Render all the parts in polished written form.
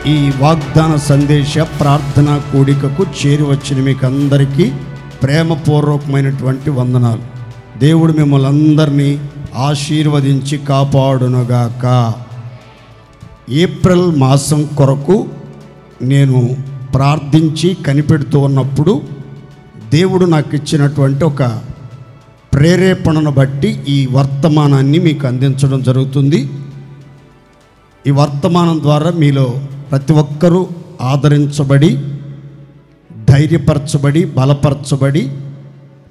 ఈ వాగ్దాన సందేశ ప్రార్థనా కూడికకు చేరి వచ్చిన మీకు అందరికీ ప్రేమపూర్వకమైనటువంటి వందనాలు. దేవుడు మిమ్మల్ని అందరినీ ఆశీర్వదించి కాపాడునుగాక. ఏప్రిల్ మాసం కొరకు నేను ప్రార్థించి కనిపెడుతూ ఉన్నప్పుడు దేవుడు నాకు ఇచ్చినటువంటి ఒక ప్రేరేపణను బట్టి ఈ వర్తమానాన్ని మీకు అందించడం జరుగుతుంది. ఈ వర్తమానం ద్వారా మీలో ప్రతి ఒక్కరూ ఆదరించబడి, ధైర్యపరచబడి, బలపరచబడి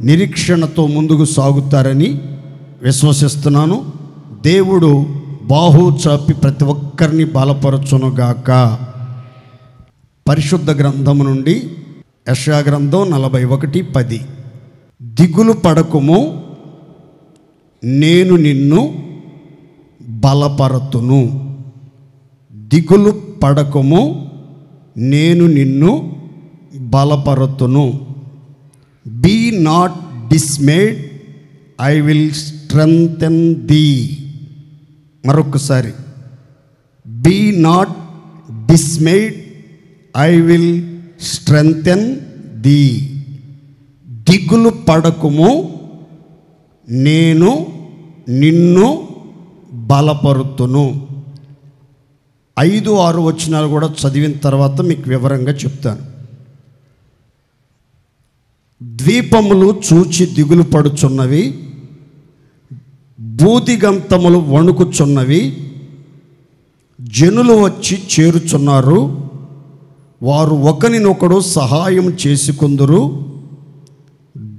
నిరీక్షణతో ముందుకు సాగుతారని విశ్వసిస్తున్నాను. దేవుడు బాహు చాపి ప్రతి ఒక్కరిని బలపరచునుగాక. పరిశుద్ధ గ్రంథము నుండి యెషయా గ్రంథం 41:10. దిగులు పడకుము, నేను నిన్ను బలపరతును. దిగులు పడకుము, నేను నిన్ను బలపరతును. Be not dismayed, I will strengthen thee. మరొకసారి, be not dismayed, I will strengthen thee. దిగులు పడకుము, నేను నిన్ను బలపరుతును. 5-6 వచనాలు కూడా చదివిన తర్వాత మీకు వివరంగా చెప్తాను. ద్వీపములు చూచి దిగులు పడుచున్నవి, బూదిగంతములు వణుకుచున్నవి. జనులు వచ్చి చేరుచున్నారు, వారు ఒకరినొకడు సహాయం చేసుకుందురు.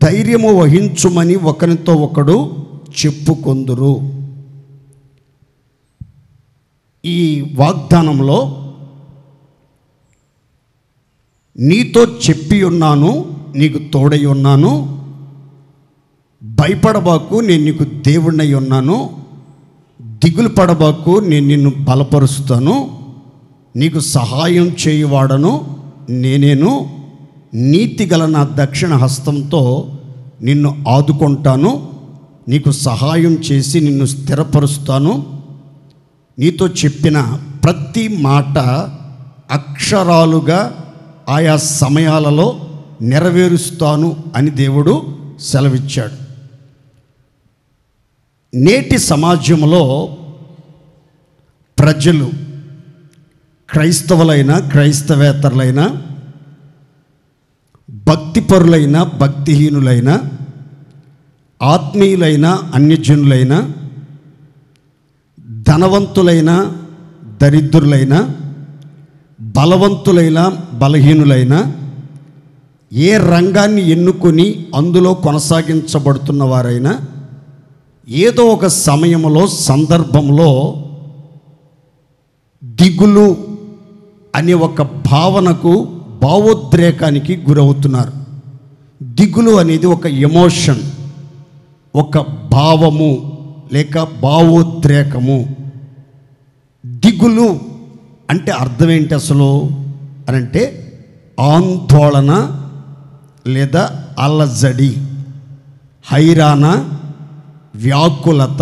ధైర్యము వహించుమని ఒకరితో ఒకడు చెప్పుకొందురు. ఈ వాగ్దానంలో నీతో చెప్పి ఉన్నాను, నీకు తోడై ఉన్నాను, భయపడబాకు, నేను నీకు దేవుడినై ఉన్నాను, దిగులు పడబాకు, నేను నిన్ను బలపరుస్తాను, నీకు సహాయం చేయువాడను నేనేను, నీతిగల నా దక్షిణ హస్తంతో నిన్ను ఆదుకుంటాను, నీకు సహాయం చేసి నిన్ను స్థిరపరుస్తాను. నీతో చెప్పిన ప్రతి మాట అక్షరాలుగా ఆయా సమయాలలో నెరవేరుస్తాను అని దేవుడు సెలవిచ్చాడు. నేటి సమాజంలో ప్రజలు, క్రైస్తవులైన క్రైస్తవేతరులైన, భక్తిపరులైన భక్తిహీనులైన, ఆత్మీయులైన అన్యజనులైన, ధనవంతులైన దరిద్రులైన, బలవంతులైన బలహీనులైన, ఏ రంగాన్ని ఎన్నుకొని అందులో కొనసాగించబడుతున్న వారైనా ఏదో ఒక సమయంలో, సందర్భంలో దిగులు అనే ఒక భావనకు, భావోద్రేకానికి గురవుతున్నారు. దిగులు అనేది ఒక ఎమోషన్, ఒక భావము లేక భావోద్రేకము. దిగులు అంటే అర్థం ఏంటి అసలు అనంటే ఆందోళన లేదా అలజడి, హైరాణ, వ్యాకులత,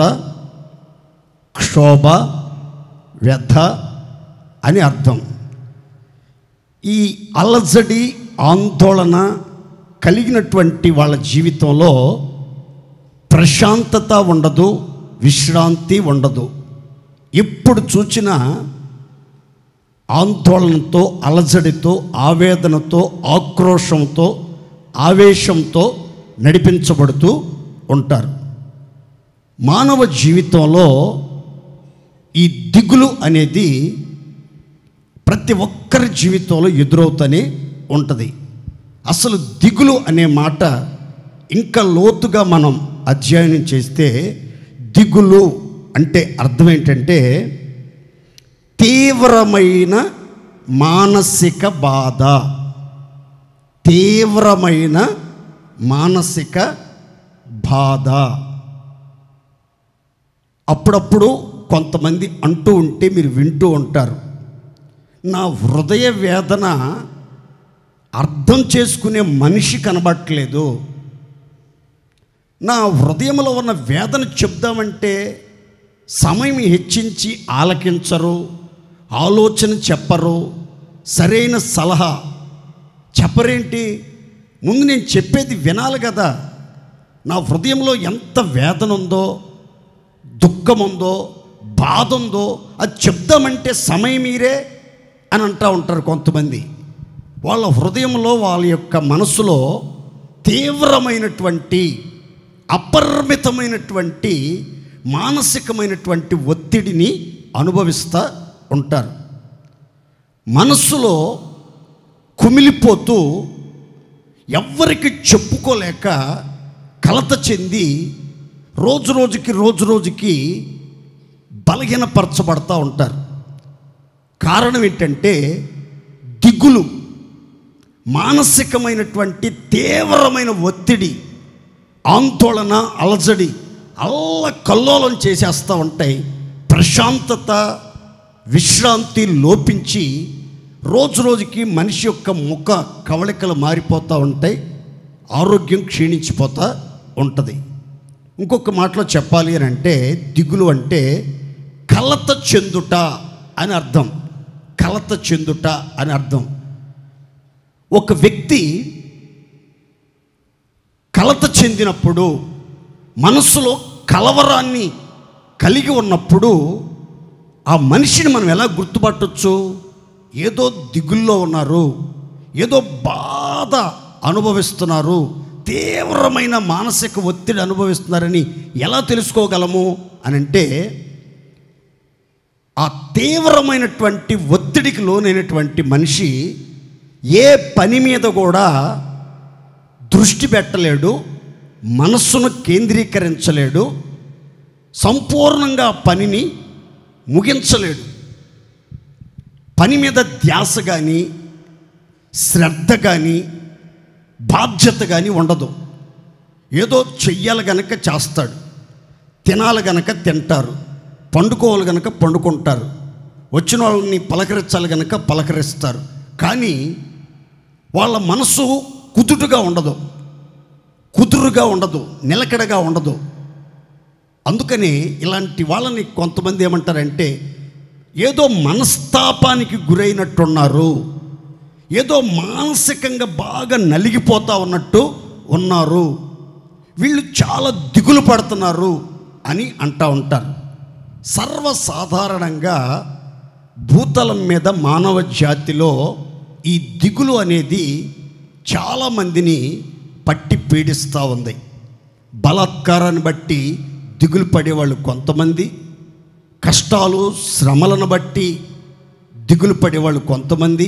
క్షోభ, వ్యధ అని అర్థం. ఈ అలజడి, ఆందోళన కలిగినటువంటి వాళ్ళ జీవితంలో ప్రశాంతత ఉండదు, విశ్రాంతి ఉండదు. ఎప్పుడు చూచినా ఆందోళనతో, అలజడితో, ఆవేదనతో, ఆక్రోషంతో, ఆవేశంతో నడిపించబడుతూ ఉంటారు. మానవ జీవితంలో ఈ దిగులు అనేది ప్రతి ఒక్కరి జీవితంలో ఎదురవుతూనే ఉంటుంది. అసలు దిగులు అనే మాట ఇంకా లోతుగా మనం అధ్యయనం చేస్తే, దిగులు అంటే అర్థం ఏంటంటే తీవ్రమైన మానసిక బాధ, తీవ్రమైన మానసిక బాధ. అప్పుడప్పుడు కొంతమంది అంటూ ఉంటే మీరు వింటూ ఉంటారు, నా హృదయ వేదన అర్థం చేసుకునే మనిషి కనబడట్లేదు, నా హృదయంలో ఉన్న వేదన చెప్దామంటే సమయం హెచ్చించి ఆలకించరు, ఆలోచన చెప్పరు, సరైన సలహా చెప్పరేంటి? ముందు నేను చెప్పేది వినాలి కదా. నా హృదయంలో ఎంత వేదన ఉందో, దుఃఖం ఉందో, బాధ ఉందో అది చెప్దామంటే సమయం మీరే అని అంటూ ఉంటారు కొంతమంది. వాళ్ళ హృదయంలో, వాళ్ళ యొక్క మనసులో తీవ్రమైనటువంటి, అపరిమితమైనటువంటి మానసికమైనటువంటి ఒత్తిడిని అనుభవిస్తూ ఉంటారు. మనస్సులో కుమిలిపోతూ ఎవ్వరికి చెప్పుకోలేక కలత చెంది రోజు రోజుకి బలహీనపరచబడతా ఉంటారు. కారణం ఏంటంటే దిగులు, మానసికమైనటువంటి తీవ్రమైన ఒత్తిడి, ఆందోళన, అలజడి కల్లోలం చేసేస్తూ ఉంటాయి. ప్రశాంతత, విశ్రాంతి లోపించి రోజుకి మనిషి యొక్క ముఖ కవళికలు మారిపోతూ ఉంటాయి. ఆరోగ్యం క్షీణించిపోతూ ఉంటుంది. ఇంకొక మాటలో చెప్పాలి అని అంటే దిగులు అంటే కలత చెందుట అని అర్థం. కలత చెందుట అని అర్థం. ఒక వ్యక్తి కలత చెందినప్పుడు, మనసులో కలవరాన్ని కలిగి ఉన్నప్పుడు ఆ మనిషిని మనం ఎలా గుర్తుపట్టవచ్చు? ఏదో దిగుల్లో ఉన్నారు, ఏదో బాధ అనుభవిస్తున్నారు, తీవ్రమైన మానసిక ఒత్తిడి అనుభవిస్తున్నారని ఎలా తెలుసుకోగలము అని అంటే, ఆ తీవ్రమైనటువంటి ఒత్తిడికి లోనైనటువంటి మనిషి ఏ పని మీద కూడా దృష్టి పెట్టలేడు, మనస్సును కేంద్రీకరించలేడు, సంపూర్ణంగా పనిని ముగించలేడు. పని మీద ధ్యాస కానీ, శ్రద్ధ కానీ, బాధ్యత కానీ ఉండదు. ఏదో చెయ్యాలి గనక చేస్తాడు, తినాలి గనక తింటారు, పండుకోవాలి గనక పండుకుంటారు, వచ్చిన వాళ్ళని పలకరించాలి గనక పలకరిస్తారు. కానీ వాళ్ళ మనసు కుదురుగా ఉండదు, నిలకడగా ఉండదు. అందుకని ఇలాంటి వాళ్ళని కొంతమంది ఏమంటారంటే ఏదో మనస్తాపానికి గురైనట్టున్నారు, ఏదో మానసికంగా బాగా నలిగిపోతూ ఉన్నట్టు ఉన్నారు, వీళ్ళు చాలా దిగులు పడుతున్నారు అని అంటూ ఉంటారు. సర్వసాధారణంగా భూతలం మీద మానవ జాతిలో ఈ దిగులు అనేది చాలామందిని పట్టి పీడిస్తూ ఉంది. బలాత్కారాన్ని బట్టి దిగులు పడేవాళ్ళు కొంతమంది, కష్టాలు శ్రమలను బట్టి దిగులు పడేవాళ్ళు కొంతమంది,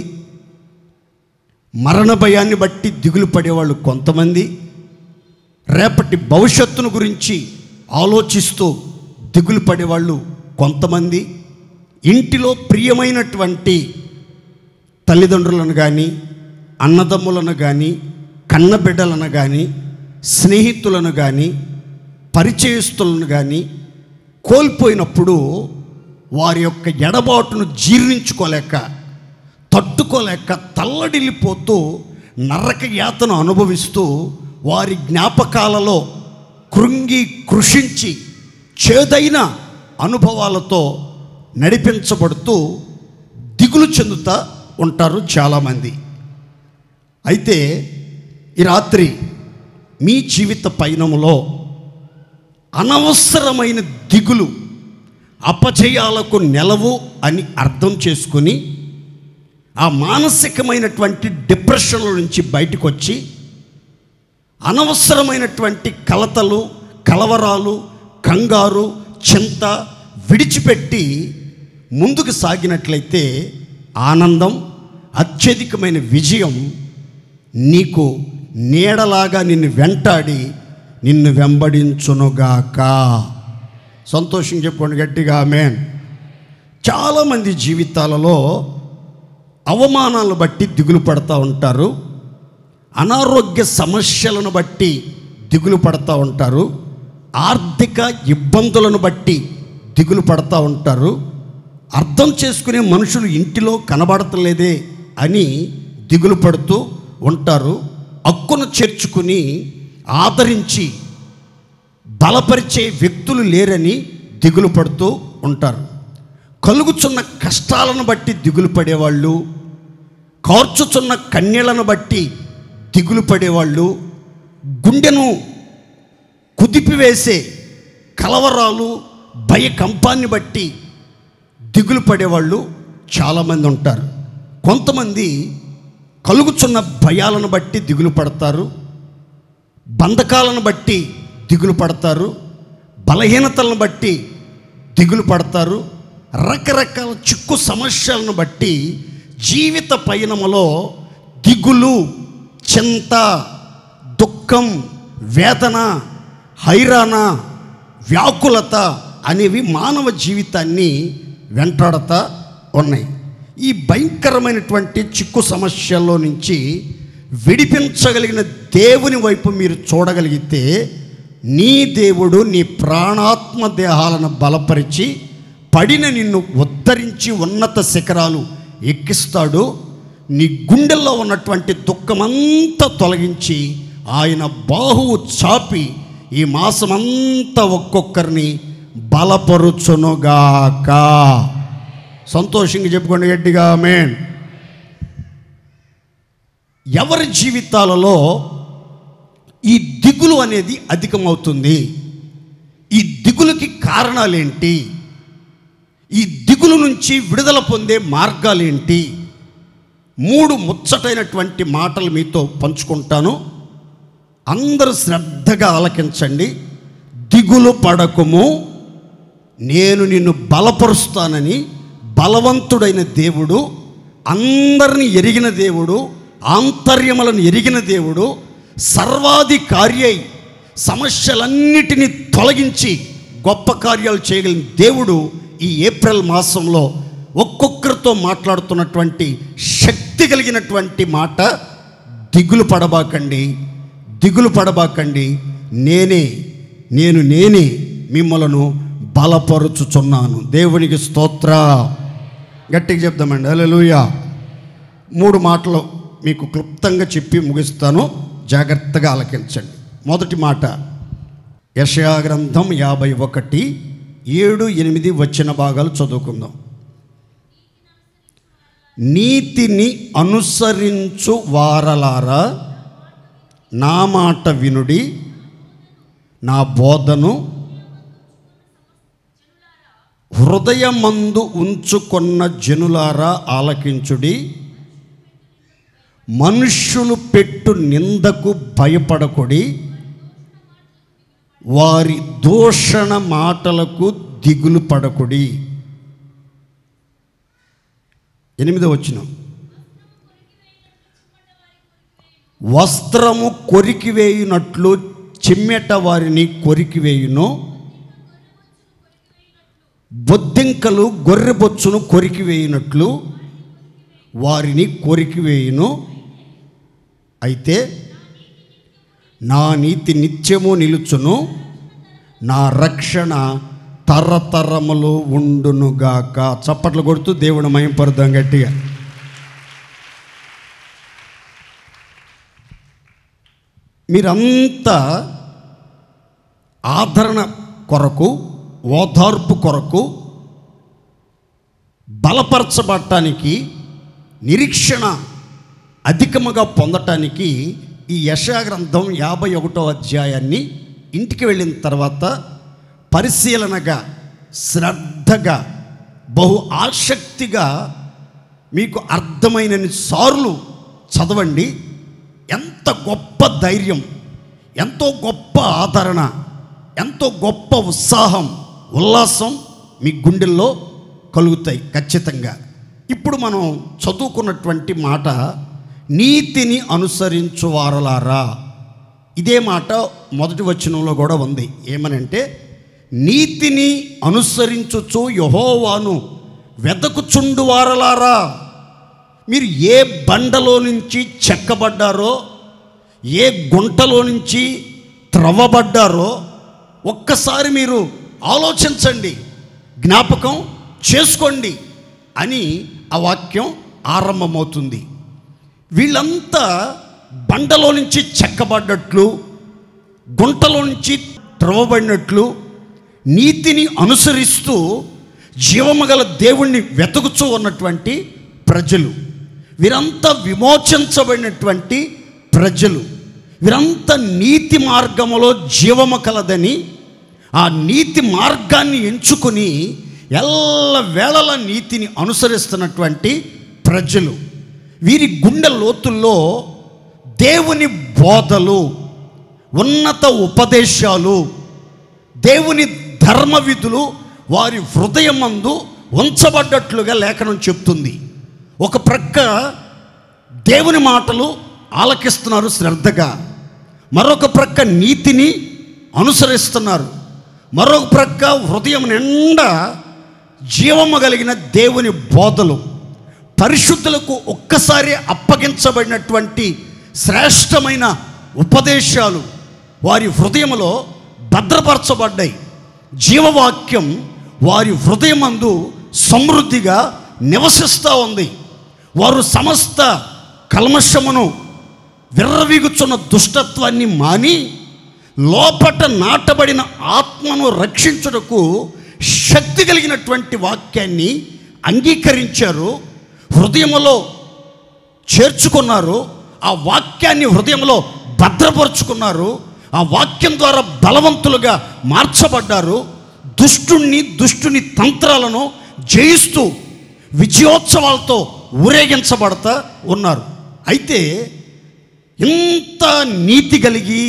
మరణ భయాన్ని బట్టి దిగులు పడేవాళ్ళు కొంతమంది, రేపటి భవిష్యత్తును గురించి ఆలోచిస్తూ దిగులు పడేవాళ్ళు కొంతమంది, ఇంటిలో ప్రియమైనటువంటి తల్లిదండ్రులను కానీ, అన్నదమ్ములను కానీ, కన్నబిడ్డలను కానీ, స్నేహితులను కానీ, పరిచయస్తులను కానీ కోల్పోయినప్పుడు వారి యొక్క ఎడబాటును జీర్ణించుకోలేక, తట్టుకోలేక తల్లడిల్లిపోతూ నరక యాతన అనుభవిస్తూ వారి జ్ఞాపకాలలో కృంగి కృషించి చేదైన అనుభవాలతో నడిపించబడుతూ దిగులు చెందుతూ ఉంటారు చాలామంది. అయితే ఈ రాత్రి మీ జీవిత పయనంలో అనవసరమైన దిగులు అపజయాలకు నెలవు అని అర్థం చేసుకుని ఆ మానసికమైనటువంటి డిప్రెషన్ల నుంచి బయటకు వచ్చి అనవసరమైనటువంటి కలతలు, కలవరాలు, కంగారు, చింత విడిచిపెట్టి ముందుకు సాగినట్లయితే ఆనందం, అత్యధికమైన విజయం నీకు నీడలాగా నిన్ను వెంటాడి నిన్ను వెంబడించునుగాక. సంతోషం చెప్పుకోండి గట్టిగా ఆమేన్. చాలామంది జీవితాలలో అవమానాలను బట్టి దిగులు పడుతూ ఉంటారు, అనారోగ్య సమస్యలను బట్టి దిగులు పడుతూ ఉంటారు, ఆర్థిక ఇబ్బందులను బట్టి దిగులు పడుతూ ఉంటారు, అర్థం చేసుకునే మనుషులు ఇంటిలో కనబడతలేదే అని దిగులు పడుతూ ఉంటారు, హక్కును చేర్చుకుని ఆదరించి బలపరిచే వ్యక్తులు లేరని దిగులు పడుతూ ఉంటారు. కలుగుచున్న కష్టాలను బట్టి దిగులు పడేవాళ్ళు, కార్చుచున్న కన్నీళ్లను బట్టి దిగులు పడేవాళ్ళు, గుండెను కుదిపివేసే కలవరాలు భయకంపాన్ని బట్టి దిగులు పడేవాళ్ళు చాలామంది ఉంటారు. కొంతమంది కలుగుచున్న భయాలను బట్టి దిగులు పడతారు, బంధకాలను బట్టి దిగులు పడతారు, బలహీనతలను బట్టి దిగులు పడతారు, రకరకాల చిక్కు సమస్యలను బట్టి జీవిత పయనములో దిగులు, చింత, దుఃఖం, వేదన, హైరాణ, వ్యాకులత అనేవి మానవ జీవితాన్ని వెంటాడుతూ ఉన్నాయి. ఈ భయంకరమైనటువంటి చిక్కు సమస్యల్లో నుంచి విడిపించగలిగిన దేవుని వైపు మీరు చూడగలిగితే నీ దేవుడు నీ ప్రాణాత్మ దేహాలను బలపరిచి పడిన నిన్ను ఉద్ధరించి ఉన్నత శిఖరాలు ఎక్కిస్తాడు. నీ గుండెల్లో ఉన్నటువంటి దుఃఖమంతా తొలగించి ఆయన బాహువు చాపి ఈ మాసమంతా ఒక్కొక్కరిని బలపరుచునుగాక. సంతోషంగా చెప్పుకోండి గట్టిగా ఆమేన్. ఎవరి జీవితాలలో ఈ దిగులు అనేది అధికమవుతుంది? ఈ దిగులుకి కారణాలేంటి? ఈ దిగులు నుంచి విడుదల పొందే మార్గాలేంటి? 3 ముచ్చటైనటువంటి మాటలు మీతో పంచుకుంటాను. అందరూ శ్రద్ధగా ఆలకించండి. దిగులు పడకుము, నేను నిన్ను బలపరుస్తానని బలవంతుడైన దేవుడు, అందరిని ఎరిగిన దేవుడు, ఆంతర్యములను ఎరిగిన దేవుడు, సర్వాధికారి అయి సమస్యలన్నిటినీ తొలగించి గొప్ప కార్యాలు చేయగలిగిన దేవుడు ఈ ఏప్రిల్ మాసంలో ఒక్కొక్కరితో మాట్లాడుతున్నటువంటి శక్తి కలిగినటువంటి మాట, దిగులు పడబాకండి, దిగులు పడబాకండి, నేనే మిమ్మలను బలపరుచుచున్నాను. దేవునికి స్తోత్ర. గట్టిగా చెప్దామండి హల్లెలూయా. 3 మాటలు మీకు క్లుప్తంగా చెప్పి ముగిస్తాను, జాగ్రత్తగా ఆలకించండి. మొదటి మాట యెషయా గ్రంథం 51, 7, 8 వచ్చిన భాగాలు చదువుకుందాం. నీతిని అనుసరించు వారలారా, నా మాట వినుడి, నా బోధను హృదయమందు ఉంచుకొన్న జనులారా ఆలకించుడి. మనుష్యులు పెట్టు నిందకు భయపడకుడి, వారి దూషణ మాటలకు దిగులు పడకుడి. 8వ వచనం, వస్త్రము కొరికివేయునట్లు చిమ్మెట వారిని కొరికివేయును, బొద్దింకలు గొర్రెబొచ్చును కొరికివేయునట్లు వారిని కొరికివేయును. అయితే నా నీతి నిత్యము నిలుచును, నా రక్షణ తరతరములు ఉండునుగాక. చప్పట్లు కొడుతూ దేవుని మహిమపరుద్దాం గట్టిగా. మీరంతా ఆదరణ కొరకు, ఓదార్పు కొరకు, బలపరచబడటానికి, నిరీక్షణ అధికముగా పొందటానికి ఈ యెషయా గ్రంథం 51వ అధ్యాయాన్ని ఇంటికి వెళ్ళిన తర్వాత పరిశీలనగా, శ్రద్ధగా, బహు ఆసక్తిగా మీకు అర్థమైనన్ని సార్లు చదవండి. ఎంత గొప్ప ధైర్యం, ఎంతో గొప్ప ఆదరణ, ఎంతో గొప్ప ఉత్సాహం, ఉల్లాసం మీ గుండెల్లో కలుగుతాయి ఖచ్చితంగా. ఇప్పుడు మనం చదువుకున్నటువంటి మాట నీతిని అనుసరించు వారలారా. ఇదే మాట మొదటి వచనంలో కూడా ఉంది. ఏమనంటే, నీతిని అనుసరించుచు యెహోవాను వెదకుచుండు వారలారా. మీరు ఏ బండలో నుంచి చెక్కబడ్డారో, ఏ గుంటలో నుంచి త్రవ్వబడ్డారో ఒక్కసారి మీరు ఆలోచించండి, జ్ఞాపకం చేసుకోండి అని ఆ వాక్యం ఆరంభమవుతుంది. వీళ్ళంతా బండలో నుంచి చెక్కబడ్డట్లు, గుంటలో నుంచి త్రవ్వబడినట్లు నీతిని అనుసరిస్తూ జీవము గల దేవుణ్ణి వెతుకుచూ ఉన్నటువంటి ప్రజలు. వీరంతా విమోచించబడినటువంటి ప్రజలు. వీరంతా నీతి మార్గములో జీవము కలదని ఆ నీతి మార్గాన్ని ఎంచుకుని ఎల్లవేళల నీతిని అనుసరిస్తున్నటువంటి ప్రజలు. వీరి గుండె లోతుల్లో దేవుని బోధలు, ఉన్నత ఉపదేశాలు, దేవుని ధర్మ విధులు వారి హృదయమందు ఉంచబడ్డట్లుగా లేఖనం చెప్తుంది. ఒక ప్రక్క దేవుని మాటలు ఆలకిస్తున్నారు శ్రద్ధగా, మరొక ప్రక్క నీతిని అనుసరిస్తున్నారు, మరొక ప్రక్క హృదయం నిండా జీవము కలిగిన దేవుని బోధలు, పరిశుద్ధులకు ఒక్కసారి అప్పగించబడినటువంటి శ్రేష్టమైన ఉపదేశాలు వారి హృదయములో భద్రపరచబడ్డాయి. జీవవాక్యం వారి హృదయమందు సమృద్ధిగా నివసిస్తూ ఉంది. వారు సమస్త కల్మషమును, విర్రవీగుచున్న దుష్టత్వాన్ని మాని లోపట నాటబడిన ఆత్మను రక్షించుటకు శక్తి కలిగినటువంటి వాక్యాన్ని అంగీకరించారు, హృదయములో చేర్చుకున్నారు, ఆ వాక్యాన్ని హృదయంలో భద్రపరుచుకున్నారు, ఆ వాక్యం ద్వారా బలవంతులుగా మార్చబడ్డారు. దుష్టుని తంత్రాలను జయిస్తూ విజయోత్సవాలతో ఊరేగించబడతా ఉన్నారు. అయితే ఇంత నీతి కలిగి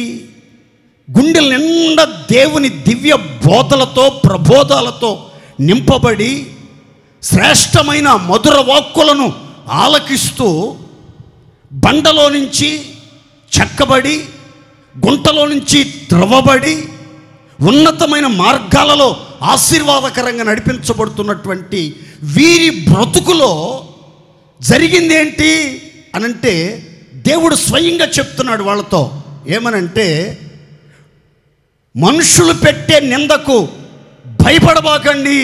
గుండెల నిండా దేవుని దివ్య బోధలతో ప్రబోధాలతో నింపబడి శ్రేష్టమైన మధుర వాక్కులను ఆలకిస్తూ బండలో నుంచి చెక్కబడి, గుంటలో నుంచి త్రవ్వబడి ఉన్నతమైన మార్గాలలో ఆశీర్వాదకరంగా నడిపించబడుతున్నటువంటి వీరి బ్రతుకులో జరిగిందేంటి అనంటే దేవుడు స్వయంగా చెప్తున్నాడు వాళ్ళతో. ఏమనంటే, మనుషులు పెట్టే నిందకు భయపడబాకండి,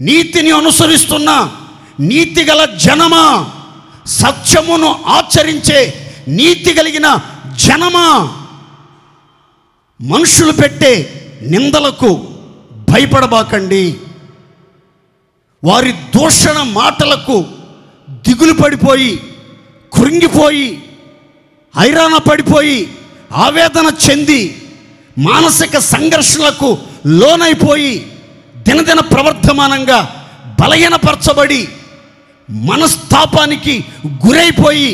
నీతిని అనుసరిస్తున్న నీతిగల జనమా, సత్యమును ఆచరించే నీతి కలిగిన జనమా, మనుషులు పెట్టే నిందలకు భయపడబాకండి, వారి దూషణ మాటలకు దిగులు పడిపోయి, కృంగిపోయి, హైరాణ పడిపోయి, ఆవేదన చెంది, మానసిక సంఘర్షణలకు లోనైపోయి, దినదిన ప్రవర్ధమానంగా బలహీనపరచబడి, మనస్తాపానికి గురైపోయి,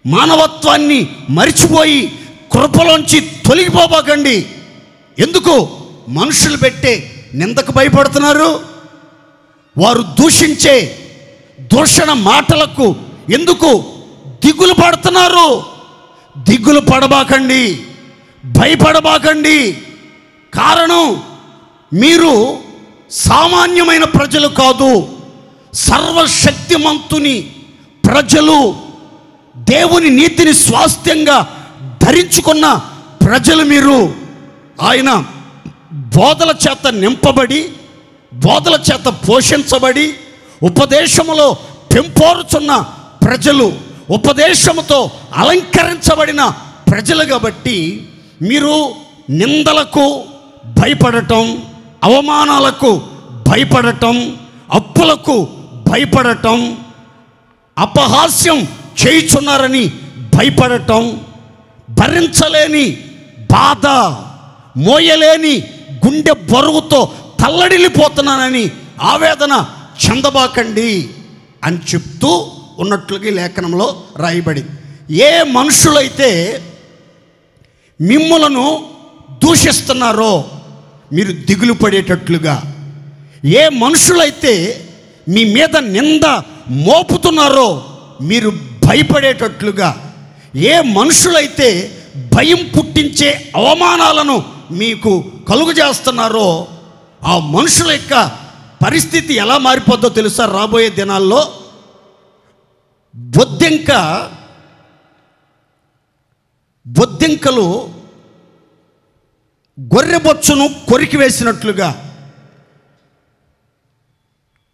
మానవత్వాన్ని మరిచిపోయి కృపలోంచి తొలగిపోబాకండి. ఎందుకు? మనుషులు పెట్టే నిందకు భయపడుతున్నారు, వారు దూషించే దూషణ మాటలకు ఎందుకు దిగులు పడుతున్నారు? దిగులు పడబాకండి, భయపడబాకండి. కారణం, మీరు సామాన్యమైన ప్రజలు కాదు, సర్వశక్తిమంతుని ప్రజలు, దేవుని నీతిని స్వాస్థ్యంగా ధరించుకున్న ప్రజలు మీరు. ఆయన బోధల చేత నింపబడి, బోధల చేత పోషించబడి, ఉపదేశములో పెంపోరుచున్న ప్రజలు, ఉపదేశముతో అలంకరించబడిన ప్రజలు. కాబట్టి మీరు నిందలకు భయపడటం, అవమానాలకు భయపడటం, అప్పులకు భయపడటం, అపహాస్యం చేయుచున్నారని భయపడటం, భరించలేని బాధ, మోయలేని గుండె బరువుతో తల్లడిల్లిపోతున్నానని ఆవేదన చెందబాకండి అని చెప్తూ ఉన్నట్లుగా లేఖనంలో రాయబడింది. ఏ మనుషులైతే మిమ్ములను దూషిస్తున్నారో మీరు దిగులు పడేటట్లుగా, ఏ మనుషులైతే మీ మీద నింద మోపుతున్నారో మీరు భయపడేటట్లుగా, ఏ మనుషులైతే భయం పుట్టించే అవమానాలను మీకు కలుగజేస్తున్నారో ఆ మనుషుల యొక్క పరిస్థితి ఎలా మారిపోద్దో తెలుసా? రాబోయే దినాల్లో బొద్దింకలు గొర్రెబొచ్చును కొరికి వేసినట్లుగా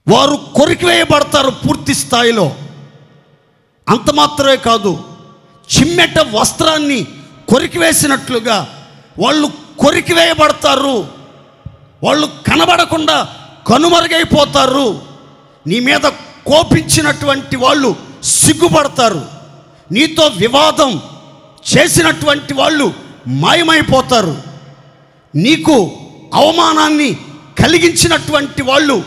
వారు కొరికివేయబడతారు పూర్తి స్థాయిలో. అంత మాత్రమే కాదు, చిమ్మెట వస్త్రాన్ని కొరికివేసినట్లుగా వాళ్ళు కొరికివేయబడతారు, వాళ్ళు కనబడకుండా కనుమరుగైపోతారు. నీ మీద కోపించినటువంటి వాళ్ళు సిగ్గుపడతారు. నీతో వివాదం చేసినటువంటి వాళ్ళు మాయమైపోతారు. నీకు అవమానాన్ని కలిగించినటువంటి వాళ్ళు,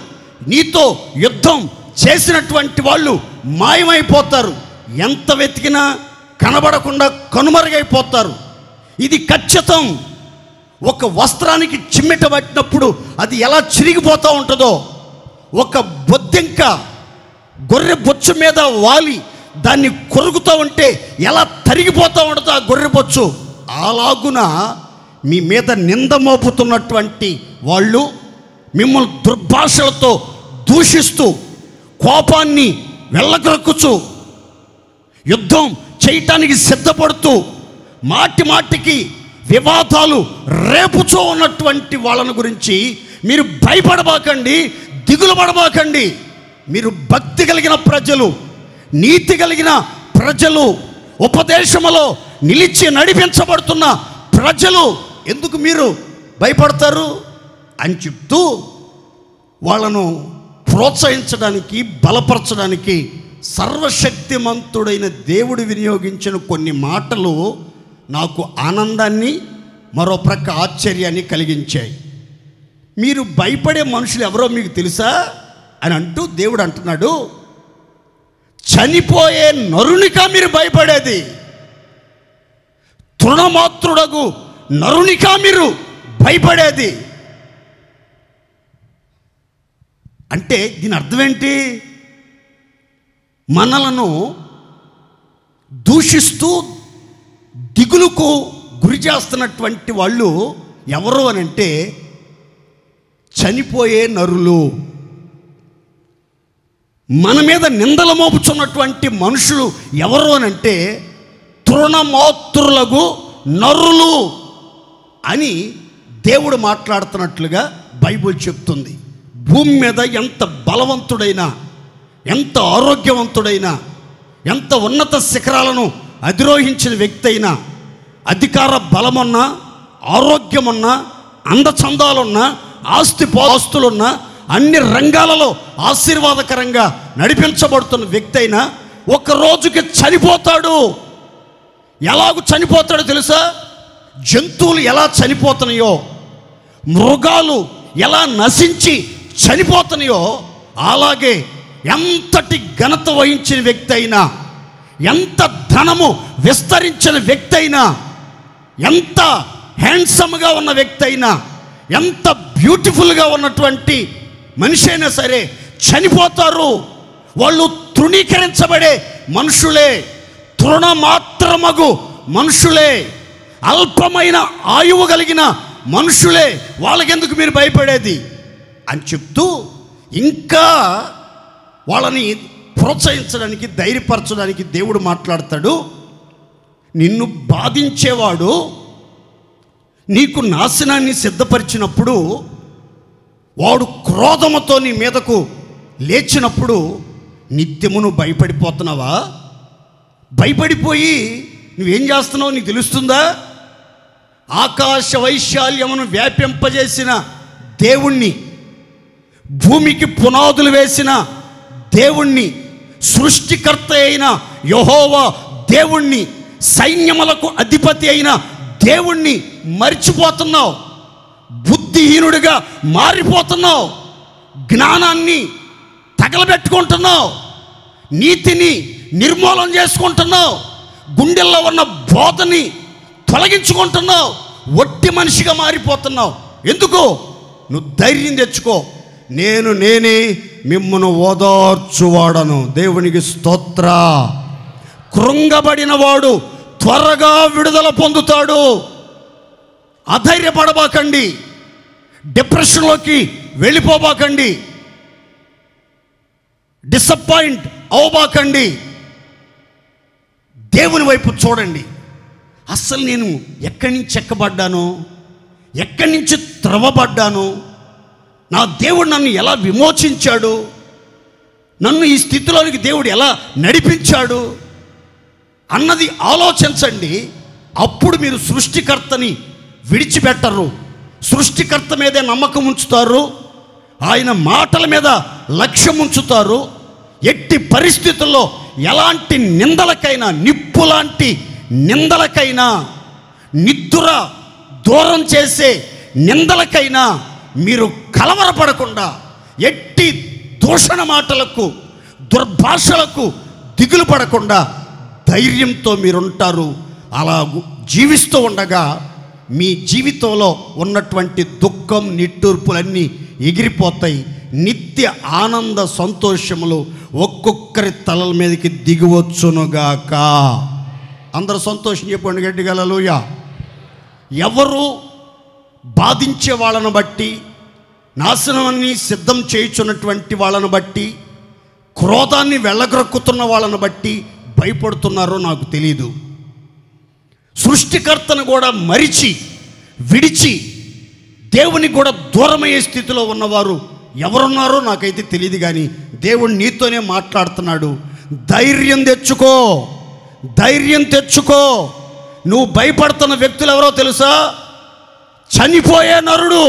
నీతో యుద్ధం చేసినటువంటి వాళ్ళు మాయమైపోతారు. ఎంత వెతికినా కనబడకుండా కనుమరుగైపోతారు. ఇది ఖచ్చితం. ఒక వస్త్రానికి చిమ్మెట పట్టినప్పుడు అది ఎలా చిరిగిపోతూ ఉంటుందో, ఒక బొద్దింక గొర్రె బొచ్చు మీద వాలి దాన్ని కొరుకుతూ ఉంటే ఎలా తరిగిపోతూ ఉంటుందో ఆ గొర్రె బొచ్చు, అలాగున మీ మీద నింద మోపుతున్నటువంటి వాళ్ళు మిమ్మల్ని దుర్భాషలతో దూషిస్తూ, కోపాన్ని వెళ్ళగొక్కుచు, యుద్ధం చేయటానికి సిద్ధపడుతూ, మాటి మాటికి వివాదాలు రేపుచూ ఉన్నటువంటి వాళ్ళని గురించి మీరు భయపడబాకండి, దిగులు పడబాకండి. మీరు భక్తి కలిగిన ప్రజలు, నీతి కలిగిన ప్రజలు, ఉపదేశములో నిలిచి నడిపించబడుతున్న ప్రజలు, ఎందుకు మీరు భయపడతారు అని చెప్తూ వాళ్ళను ప్రోత్సహించడానికి, బలపరచడానికి సర్వశక్తిమంతుడైన దేవుడు వినియోగించిన కొన్ని మాటలు నాకు ఆనందాన్ని, మరో ప్రక్క ఆశ్చర్యాన్ని కలిగించాయి. మీరు భయపడే మనుషులు ఎవరో మీకు తెలుసా అని అంటూ దేవుడు అంటున్నాడు, చనిపోయే నరునికా మీరు భయపడేది, తృణమాత్రుడగు నరునికా మీరు భయపడేది. అంటే దీని అర్థం ఏంటి? మనలను దూషిస్తూ దిగులుకు గురి చేస్తున్నటువంటి వాళ్ళు ఎవరు అని అంటే చనిపోయే నరులు. మన మీద నిందలు మోపుచున్నటువంటి మనుషులు ఎవరు అని అంటే తృణమాత్రులకు నరులు అని దేవుడు మాట్లాడుతున్నట్లుగా బైబిల్ చెప్తుంది. భూమి మీద ఎంత బలవంతుడైనా, ఎంత ఆరోగ్యవంతుడైనా, ఎంత ఉన్నత శిఖరాలను అధిరోహించిన వ్యక్తి అయినా, అధికార బలమున్నా, ఆరోగ్యమున్నా, అందచందాలున్నా, ఆస్తులున్నా, అన్ని రంగాలలో ఆశీర్వాదకరంగా నడిపించబడుతున్న వ్యక్తి అయినా ఒక రోజుకి చనిపోతాడు. ఎలాగూ చనిపోతాడో తెలుసా? జంతువులు ఎలా చనిపోతున్నాయో, మృగాలు ఎలా నశించి చనిపోతున్నాయో, అలాగే ఎంతటి ఘనత వహించిన వ్యక్తి అయినా, ఎంత ధనము విస్తరించిన వ్యక్తి అయినా, ఎంత హ్యాండ్సమ్గా ఉన్న వ్యక్తి అయినా, ఎంత బ్యూటిఫుల్గా ఉన్నటువంటి మనిషి అయినా సరే చనిపోతారు. వాళ్ళు తృణీకరించబడే మనుషులే, తృణమాత్రమగు మనుషులే, అల్పమైన ఆయువు కలిగిన మనుషులే. వాళ్ళకెందుకు మీరు భయపడేది అని చెప్తూ ఇంకా వాళ్ళని ప్రోత్సహించడానికి, ధైర్యపరచడానికి దేవుడు మాట్లాడతాడు. నిన్ను బాధించేవాడు నీకు నాశనాన్ని సిద్ధపరిచినప్పుడు, వాడు క్రోధముతో నీ మీదకు లేచినప్పుడు నిత్యము నువ్వు భయపడిపోతున్నావా? భయపడిపోయి నువ్వేం చేస్తున్నావు నీకు తెలుస్తుందా? ఆకాశ వైశాల్యమును వ్యాపింపజేసిన దేవుణ్ణి, భూమికి పునాదులు వేసిన దేవుణ్ణి, సృష్టికర్త అయిన యెహోవా దేవుణ్ణి, సైన్యములకు అధిపతి అయిన దేవుణ్ణి మర్చిపోతున్నావు. బుద్ధిహీనుడిగా మారిపోతున్నావు. జ్ఞానాన్ని తగలబెట్టుకుంటున్నావు. నీతిని నిర్మూలన చేసుకుంటున్నావు. గుండెల్లో ఉన్న బోధని తొలగించుకుంటున్నావు. ఒట్టి మనిషిగా మారిపోతున్నావు. ఎందుకు? నువ్వు ధైర్యం తెచ్చుకో. నేనే మిమ్మును ఓదార్చువాడను. దేవునికి స్తోత్ర. కృంగబడిన వాడు త్వరగా విడుదల పొందుతాడు. అధైర్యపడబాకండి, డిప్రెషన్లోకి వెళ్ళిపోబాకండి, డిసప్పాయింట్ అవ్వబాకండి. దేవుని వైపు చూడండి. అస్సలు నేను ఎక్కడి నుంచి ఎక్కబడ్డాను, ఎక్కడి నుంచి త్రవబడ్డాను, నా దేవుడు నన్ను ఎలా విమోచించాడు, నన్ను ఈ స్థితిలోనికి దేవుడు ఎలా నడిపించాడు అన్నది ఆలోచించండి. అప్పుడు మీరు సృష్టికర్తని విడిచిపెట్టరు. సృష్టికర్త మీదే నమ్మకం ఉంచుతారు. ఆయన మాటల మీద లక్ష్యం ఉంచుతారు. ఎట్టి పరిస్థితుల్లో ఎలాంటి నిందలకైనా, నిప్పు లాంటి నిందలకైనా, నిద్ర దూరం చేసే నిందలకైనా మీరు కలవరపడకుండా, ఎట్టి దూషణ మాటలకు, దుర్భాషలకు దిగులు పడకుండా ధైర్యంతో మీరుంటారు. అలా జీవిస్తూ ఉండగా మీ జీవితంలో ఉన్నటువంటి దుఃఖం, నిట్టూర్పులన్నీ ఎగిరిపోతాయి. నిత్య ఆనంద సంతోషములు ఒక్కొక్కరి తలల మీదకి దిగివచ్చునుగాక. అందరూ సంతోషం చెప్పండి గట్టిగా హల్లెలూయా. ఎవరు బాధించే వాళ్ళను బట్టి, నాశనాన్ని సిద్ధం చేయుచున్నటువంటి వాళ్ళను బట్టి, క్రోధాన్ని వెళ్ళగ్రక్కుతున్న వాళ్ళను బట్టి భయపడుతున్నారో నాకు తెలీదు. సృష్టికర్తను కూడా మరిచి, విడిచి దేవునికి కూడా దూరమయ్యే స్థితిలో ఉన్నవారు ఎవరున్నారో నాకైతే తెలియదు. కానీ దేవుడు నీతోనే మాట్లాడుతున్నాడు. ధైర్యం తెచ్చుకో, ధైర్యం తెచ్చుకో. నువ్వు భయపడుతున్న వ్యక్తులు ఎవరో తెలుసా? చనిపోయే నరుడు,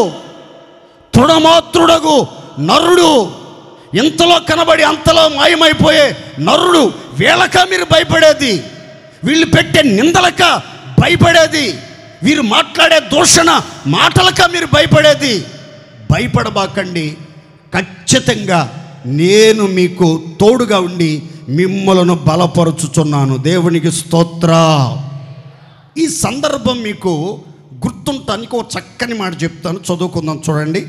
తృణమాత్రుడగు నరుడు, ఇంతలో కనబడి అంతలో మాయమైపోయే నరుడు. వీళ్ళక మీరు భయపడేది? వీళ్ళు పెట్టే నిందలక భయపడేది? వీరు మాట్లాడే దూషణ మాటలక మీరు భయపడేది? భయపడబాకండి. ఖచ్చితంగా నేను మీకు తోడుగా ఉండి మిమ్మలను బలపరుచుచున్నాను. దేవునికి స్తోత్ర. ఈ సందర్భం మీకు గుర్తుంటానికి ఒక చక్కని మాట చెప్తాను, చదువుకుందాం. చూడండి,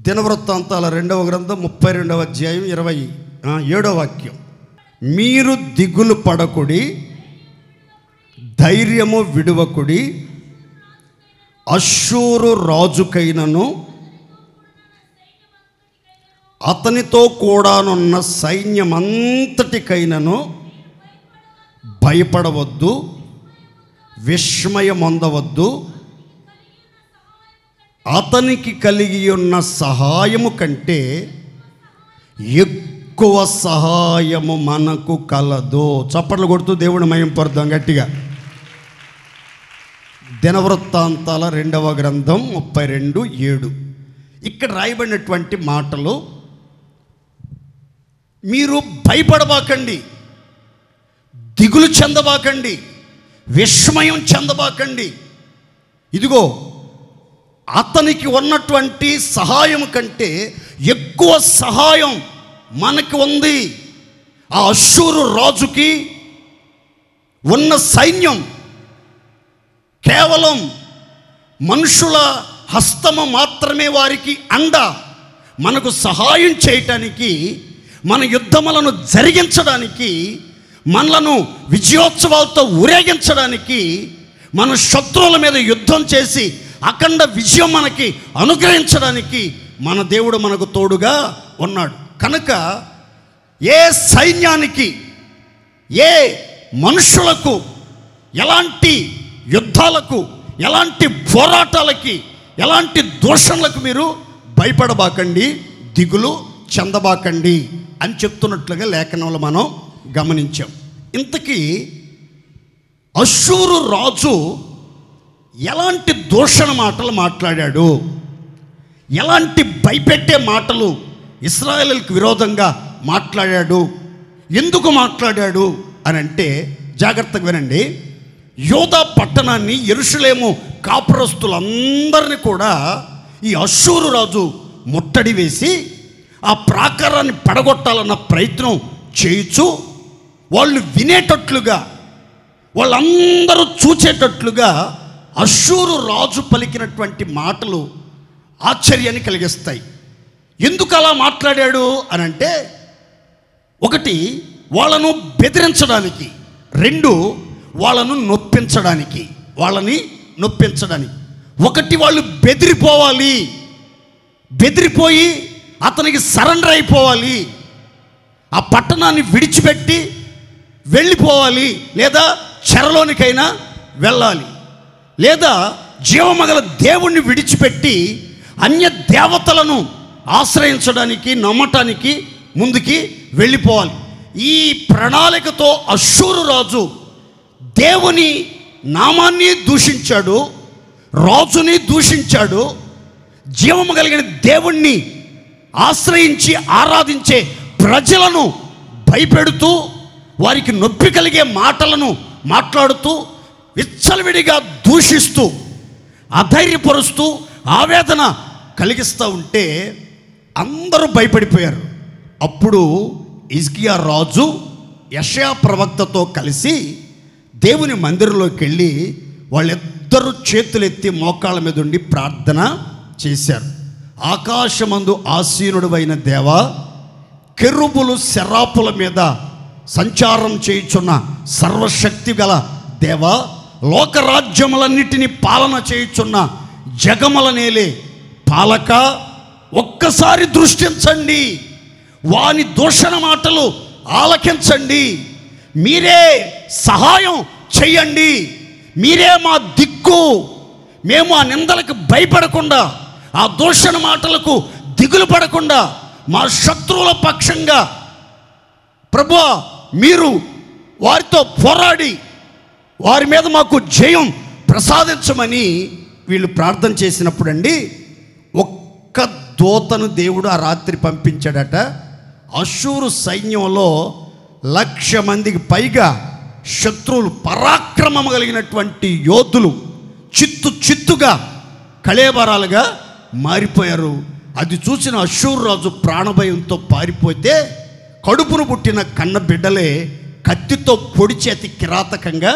దినవృత్తాంతాల 2వ గ్రంథం 32వ అధ్యాయం 27వ వాక్యం. మీరు దిగులు పడకుడి, ధైర్యము విడువకుడి, అష్షూరు రాజుకైనను అతనితో కూడానున్న సైన్యమంతటికైనను భయపడవద్దు, విస్మయమొందవద్దు. అతనికి కలిగి ఉన్న సహాయము కంటే ఎక్కువ సహాయము మనకు కలదు. చప్పట్లు కొడుతూ దేవుని మహింపరుద్దాం గట్టిగా. దినవృత్తాంతాల 2వ గ్రంథం 32:7 ఇక్కడ రాయబడినటువంటి మాటలు, మీరు భయపడబాకండి, దిగులు చెందబాకండి, విస్మయం చెందబాకండి. ఇదిగో అతనికి ఉన్నటువంటి సహాయం కంటే ఎక్కువ సహాయం మనకి ఉంది. ఆ అష్షూరు రాజుకి ఉన్న సైన్యం కేవలం మనుషుల హస్తము మాత్రమే వారికి అండ. మనకు సహాయం చేయటానికి, మన యుద్ధములను జరిగించడానికి, మనలను విజయోత్సవాలతో ఊరేగించడానికి, మన శత్రువుల మీద యుద్ధం చేసి అఖండ విజయం మనకి అనుగ్రహించడానికి మన దేవుడు మనకు తోడుగా ఉన్నాడు. కనుక ఏ సైన్యానికి, ఏ మనుషులకు, ఎలాంటి యుద్ధాలకు, ఎలాంటి పోరాటాలకి, ఎలాంటి దూషణలకు మీరు భయపడబాకండి, దిగులు చెందబాకండి అని చెప్తున్నట్లుగా లేఖనంలో మనం గమనించాం. ఇంతకీ అష్షూరు రాజు ఎలాంటి దూషణ మాటలు మాట్లాడాడు, ఎలాంటి భయపెట్టే మాటలు ఇశ్రాయేలుకు విరోధంగా మాట్లాడాడు, ఎందుకు మాట్లాడాడు అని అంటే జాగ్రత్తగా వినండి. యోధా పట్టణాన్ని, యెరూషలేము కాపురస్తులందరినీ కూడా ఈ అష్షూరు రాజు ముట్టడి వేసి ఆ ప్రాకారాన్ని పడగొట్టాలన్న ప్రయత్నం చేయుచు, వాళ్ళు వినేటట్లుగా, వాళ్ళందరూ చూచేటట్లుగా అష్షూరు రాజు పలికినటువంటి మాటలు ఆశ్చర్యాన్ని కలిగిస్తాయి. ఎందుకు అలా మాట్లాడాడు అని అంటే, ఒకటి వాళ్ళను బెదిరించడానికి, రెండు వాళ్ళను నొప్పించడానికి. ఒకటి వాళ్ళు బెదిరిపోవాలి, బెదిరిపోయి అతనికి సరెండర్ అయిపోవాలి, ఆ పట్టణాన్ని విడిచిపెట్టి వెళ్ళిపోవాలి, లేదా చెరలోనికైనా వెళ్ళాలి, లేదా జీవమగల దేవుణ్ణి విడిచిపెట్టి అన్య దేవతలను ఆశ్రయించడానికి, నమ్మటానికి ముందుకి వెళ్ళిపోవాలి. ఈ ప్రణాళికతో అష్షూరు రాజు దేవుని నామాన్ని దూషించాడు, రాజుని దూషించాడు, జీవము కలిగిన దేవుణ్ణి ఆశ్రయించి ఆరాధించే ప్రజలను భయపెడుతూ, వారికి నొప్పి కలిగే మాటలను మాట్లాడుతూ, విచ్చలవిడిగా దూషిస్తూ, అధైర్యపరుస్తూ, ఆవేదన కలిగిస్తూ ఉంటే అందరూ భయపడిపోయారు. అప్పుడు హిజ్కియా రాజు యెషయా ప్రవక్తతో కలిసి దేవుని మందిరంలోకి వెళ్ళి వాళ్ళిద్దరూ చేతులెత్తి మోకాళ్ళ మీద ఉండి ప్రార్థన చేశారు. ఆకాశమందు ఆసీనుడైన దేవా, కెరూబులు శరాపుల మీద సంచారం చేయుచున్న సర్వశక్తి గల దేవా, లోకరాజ్యములన్నిటినీ పాలన చేయుచున్న జగముల నేలే పాలక, ఒక్కసారి దృష్టించండి, వాని దూషణ మాటలు ఆలకించండి, మీరే సహాయం చెయ్యండి, మీరే మా దిక్కు, మేము ఆ నిందలకు భయపడకుండా, ఆ దూషణ మాటలకు దిగులు పడకుండా మా శత్రువుల పక్షంగా ప్రభువా మీరు వారితో పోరాడి వారి మీద మాకు జయం ప్రసాదించమని వీళ్ళు ప్రార్థన చేసినప్పుడు అండి, ఒక్క దూతను దేవుడు ఆ రాత్రి పంపించాడట. అష్షూరు సైన్యంలో 1,00,000 మందికి పైగా శత్రువులు, పరాక్రమం కలిగినటువంటి యోధులు చిత్తు చిత్తుగా కళేబరాలుగా మారిపోయారు. అది చూసిన అష్షూరు రాజు ప్రాణభయంతో పారిపోతే కడుపును పుట్టిన కన్న బిడ్డలే కత్తితో పొడిచి అతి కిరాతకంగా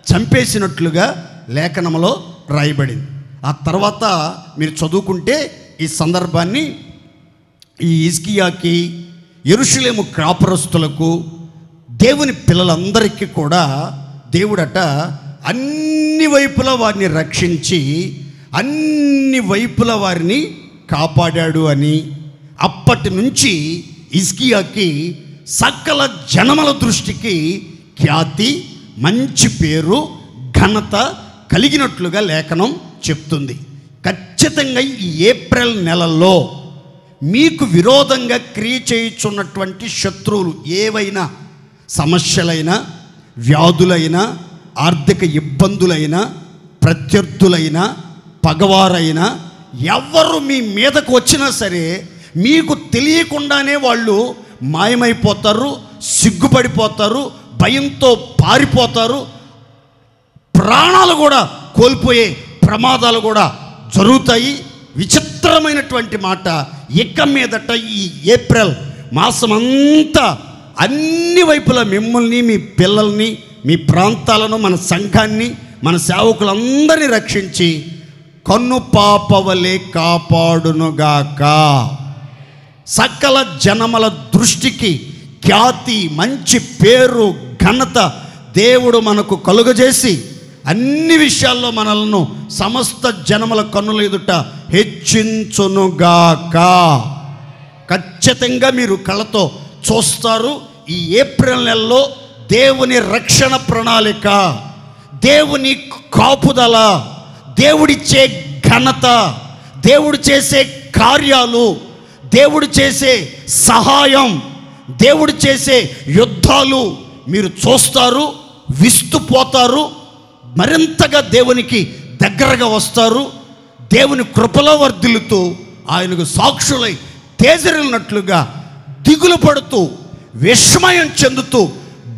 చంపేసినట్లుగా లేఖనంలో రాయబడింది. ఆ తర్వాత మీరు చదువుకుంటే ఈ సందర్భాన్ని, ఈ హిజ్కియాకి, యెరూషలేము కాపురస్తులకు, దేవుని పిల్లలందరికీ కూడా దేవుడట అన్ని వైపులా వారిని రక్షించి అన్ని వైపులా వారిని కాపాడాడు అని, అప్పటి నుంచి హిజ్కియాకి సకల జనముల దృష్టికి ఖ్యాతి, మంచి పేరు, ఘనత కలిగినట్లుగా లేఖనం చెప్తుంది. ఖచ్చితంగా ఈ ఏప్రిల్ నెలలో మీకు విరోధంగా క్రియ చేయుచున్నటువంటి శత్రువులు ఏవైనా, సమస్యలైనా, వ్యాధులైనా, ఆర్థిక ఇబ్బందులైనా, ప్రత్యర్థులైనా, పగవారైనా, ఎవరు మీ మీదకు వచ్చినా సరే మీకు తెలియకుండానే వాళ్ళు మాయమైపోతారు, సిగ్గుపడిపోతారు, భయంతో పారిపోతారు, ప్రాణాలు కూడా కోల్పోయే ప్రమాదాలు కూడా జరుగుతాయి. విచిత్రమైనటువంటి మాట, ఇక మీదట ఈ ఏప్రిల్ మాసమంతా అన్ని వైపులా మిమ్మల్ని, మీ పిల్లల్ని, మీ ప్రాంతాలను, మన సంఘాన్ని, మన సేవకులందరినీ రక్షించి కన్ను పాపవలే కాపాడునుగాక. సకల జనముల దృష్టికి ఖ్యాతి, మంచి పేరు, ఘనత దేవుడు మనకు కలుగజేసి అన్ని విషయాల్లో మనలను సమస్త జనముల కన్నుల ఎదుట హెచ్చించునుగాక. ఖచ్చితంగా మీరు కళ్ళతో చూస్తారు. ఈ ఏప్రిల్ నెలలో దేవుని రక్షణ ప్రణాళిక, దేవుని కాపుదల, దేవుడిచ్చే ఘనత, దేవుడు చేసే కార్యాలు, దేవుడు చేసే సహాయం, దేవుడు చేసే యుద్ధాలు మీరు చూస్తారు, విస్తుపోతారు, మరింతగా దేవునికి దగ్గరగా వస్తారు. దేవుని కృపలో వర్ధిల్లుతూ ఆయనకు సాక్షులై తేజరిల్లినట్లుగా దిగులు పడుతూ, విస్మయం చెందుతూ,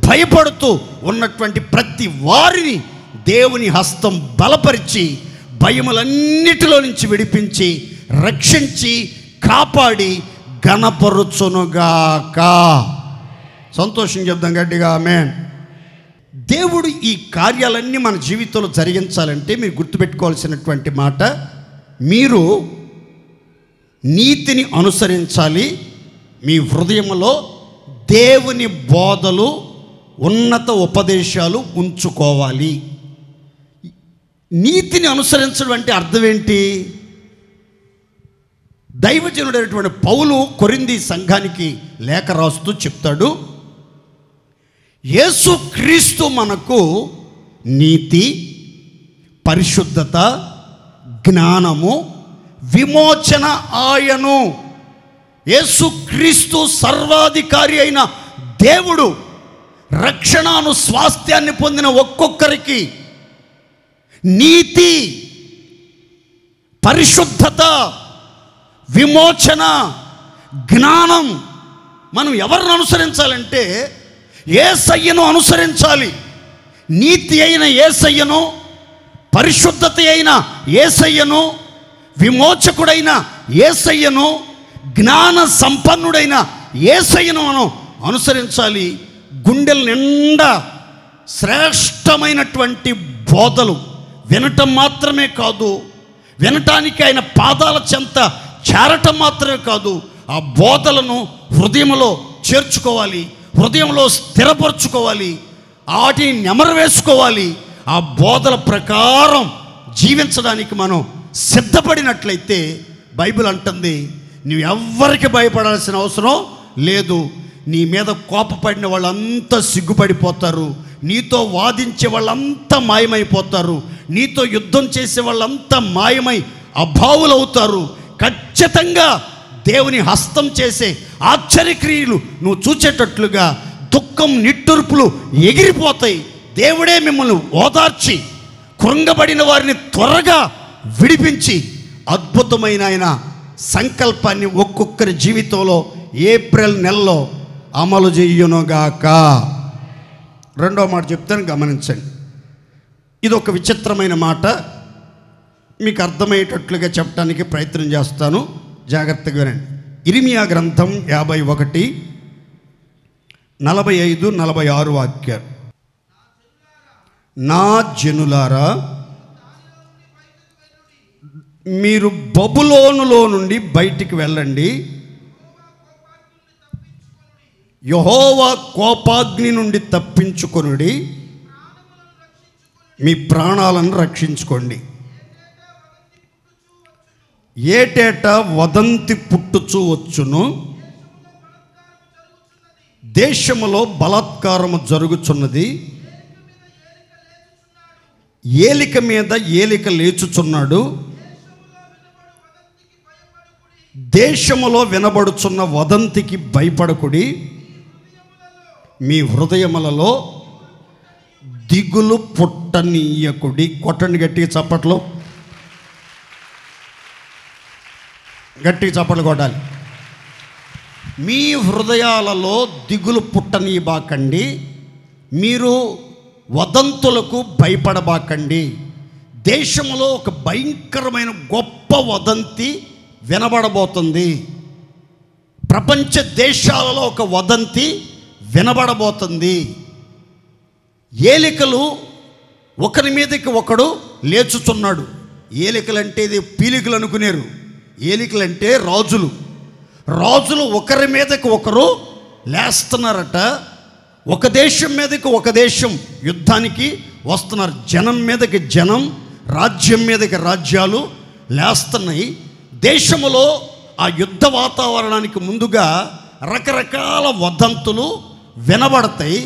భయపడుతూ ఉన్నటువంటి ప్రతి వారిని దేవుని హస్తం బలపరిచి భయములన్నిటిలో నుంచి విడిపించి రక్షించి కాపాడి ఘనపరుచునుగాక. సంతోషం చెప్దాం గట్టిగా ఆమేన్. దేవుడు ఈ కార్యాలన్నీ మన జీవితంలో జరిగించాలంటే మీరు గుర్తుపెట్టుకోవాల్సినటువంటి మాట, మీరు నీతిని అనుసరించాలి, మీ హృదయంలో దేవుని బోధలు, ఉన్నత ఉపదేశాలు ఉంచుకోవాలి. నీతిని అనుసరించడం అంటే అర్థం ఏంటి? దైవజనుడైనటువంటి పౌలు కొరింథీ సంఘానికి లేఖ రాస్తూ చెప్తాడు, యేసుక్రీస్తు మనకు నీతి, పరిశుద్ధత, జ్ఞానము, విమోచన ఆయను. యేసుక్రీస్తు సర్వాధికారి అయిన దేవుడు రక్షణను స్వాస్థ్యాన్ని పొందిన ఒక్కొక్కరికి నీతి, పరిశుద్ధత, విమోచన, జ్ఞానం మనం ఎవరిని అనుసరించాలంటే యేసయ్యను అనుసరించాలి. నీతి అయిన యేసయ్యను, పరిశుద్ధత అయిన యేసయ్యను, విమోచకుడైన యేసయ్యను, జ్ఞాన సంపన్నుడైన యేసయ్యను మనం అనుసరించాలి. గుండెల నిండా శ్రేష్టమైనటువంటి బోధలు వినటం మాత్రమే కాదు, వినటానికి ఆయన పాదాల చెంత చేరటం మాత్రమే కాదు, ఆ బోధలను హృదయంలో చేర్చుకోవాలి, హృదయంలో స్థిరపరచుకోవాలి, వాటిని నెమరు వేసుకోవాలి. ఆ బోధల ప్రకారం జీవించడానికి మనం సిద్ధపడినట్లయితే బైబిల్ అంటుంది, నువ్వు ఎవ్వరికి భయపడాల్సిన అవసరం లేదు. నీ మీద కోపపడిన వాళ్ళంతా సిగ్గుపడిపోతారు, నీతో వాదించే వాళ్ళంతా మాయమైపోతారు, నీతో యుద్ధం చేసే వాళ్ళంతా మాయమై అభావులవుతారు. ఖచ్చితంగా దేవుని హస్తం చేసే ఆశ్చర్యక్రియలు నువ్వు చూచేటట్లుగా దుఃఖం నిట్టూర్పులు ఎగిరిపోతాయి. దేవుడే మిమ్మల్ని ఓదార్చి కృంగబడిన వారిని త్వరగా విడిపించి అద్భుతమైన ఆయన సంకల్పాన్ని ఒక్కొక్కరి జీవితంలో ఏప్రిల్ నెలలో అమలు చెయ్యునుగాక. రెండో మాట చెప్తాను, గమనించండి. ఇది ఒక విచిత్రమైన మాట, మీకు అర్థమయ్యేటట్లుగా చెప్పడానికి ప్రయత్నం చేస్తాను, జాగ్రత్తగా వినండి. ఇర్మియా గ్రంథం 51:45-46 వాక్యాలు. నా జనులారా, మీరు బబులోనులో నుండి బయటికి వెళ్ళండి, యెహోవా కోపాగ్ని నుండి తప్పించుకొనుడి, మీ ప్రాణాలను రక్షించుకోండి. ఏటేటా వదంతి పుట్టుచూ వచ్చును, దేశములో బలాత్కారము జరుగుచున్నది, ఏలిక మీద ఏలిక లేచుచున్నాడు, దేశములో వినబడుచున్న వదంతికి భయపడకుడి, మీ హృదయములలో దిగులు పుట్టనీయకుడి. కొట్టండి గట్టిగా చప్పట్లు, గట్టిగా చప్పట్లు కొట్టాలి. మీ హృదయాలలో దిగులు పుట్టనీయబాకండి, మీరు వదంతులకు భయపడబాకండి. దేశంలో ఒక భయంకరమైన గొప్ప వదంతి వినబడబోతుంది. ప్రపంచ దేశాలలో ఒక వదంతి వినబడబోతుంది. ఏలికలు ఒకరి మీదకి ఒకడు లేచుచున్నాడు. ఏలికలంటే ఇది పీలికలు అనుకునేరు. ఏలికలంటే రాజులు. రాజులు ఒకరి మీదకి ఒకరు లేస్తున్నారట. ఒక దేశం మీదకి ఒక దేశం యుద్ధానికి వస్తున్నారు. జనం మీదకి జనం, రాజ్యం మీదకి రాజ్యాలు లేస్తున్నాయి. దేశములో ఆ యుద్ధ వాతావరణానికి ముందుగా రకరకాల వదంతులు వినబడతాయి.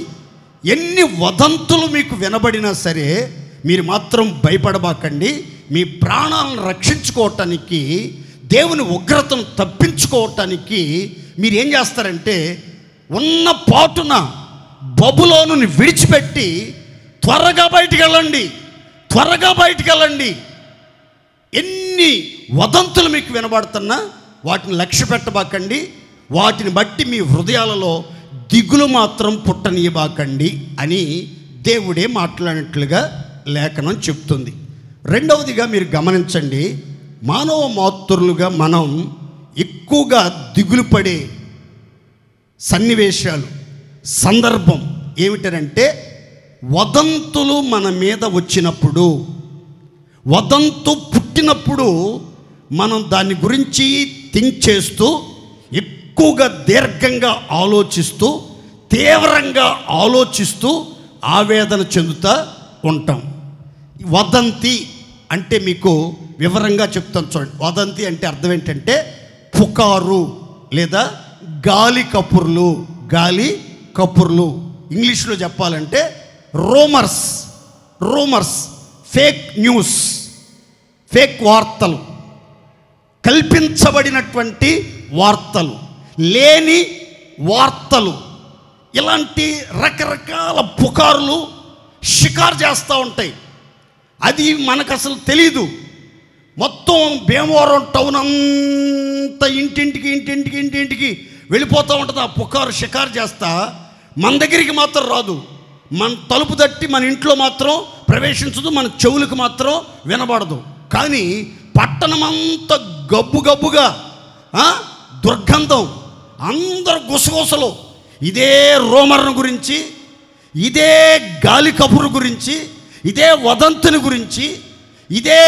ఎన్ని వదంతులు మీకు వినబడినా సరే మీరు మాత్రం భయపడబాకండి. మీ ప్రాణాలను రక్షించుకోవటానికి, దేవుని ఉగ్రతను తప్పించుకోవటానికి మీరు ఏం చేస్తారంటే, ఉన్న పాటున బబులోనుని విడిచిపెట్టి త్వరగా బయటికి వెళ్ళండి, త్వరగా బయటికి వెళ్ళండి. ఎన్ని వదంతులు మీకు వినబడుతున్నా వాటిని లక్ష్య పెట్టబాకండి. వాటిని బట్టి మీ హృదయాలలో దిగులు మాత్రం పుట్టనీయబాకండి అని దేవుడే మాట్లాడినట్లుగా లేఖనం చెప్తుంది. రెండవదిగా మీరు గమనించండి, మానవ మాతృలుగా మనం ఎక్కువగా దిగులు పడే సన్నివేశాలు, సందర్భం ఏమిటంటే, వదంతులు మన మీద వచ్చినప్పుడు, వదంతు పుట్టినప్పుడు మనం దాని గురించి థింక్ చేస్తూ, ఎక్కువగా దీర్ఘంగా ఆలోచిస్తూ, తీవ్రంగా ఆలోచిస్తూ ఆవేదన చెందుతూ ఉంటాం. వదంతి అంటే మీకు వివరంగా చెప్తాను చూడండి. వదంతి అంటే అర్థం ఏంటంటే పుకారు లేదా గాలి కబుర్లు. గాలి కబుర్లు ఇంగ్లీష్లో చెప్పాలంటే rumours. Rumours, fake news, fake వార్తలు, కల్పించబడినటువంటి వార్తలు, లేని వార్తలు, ఇలాంటి రకరకాల పుకార్లు షికారు చేస్తూ ఉంటాయి. అది మనకు అసలు తెలీదు. మొత్తం భీమవరం టౌన్ అంతా ఇంటింటికి వెళ్ళిపోతూ ఉంటుంది. ఆ పుకారు షికారు చేస్తా మన దగ్గరికి మాత్రం రాదు. మన తలుపు తట్టి మన ఇంట్లో మాత్రం ప్రవేశించదు, మన చెవులకు మాత్రం వినబడదు. కానీ పట్టణమంతా గబ్బు గబ్బుగా దుర్గంధం, అందరు గుసగుసలు, ఇదే రోమర్ను గురించి, ఇదే గాలి కబురు గురించి, ఇదే వదంతుని గురించి, ఇదే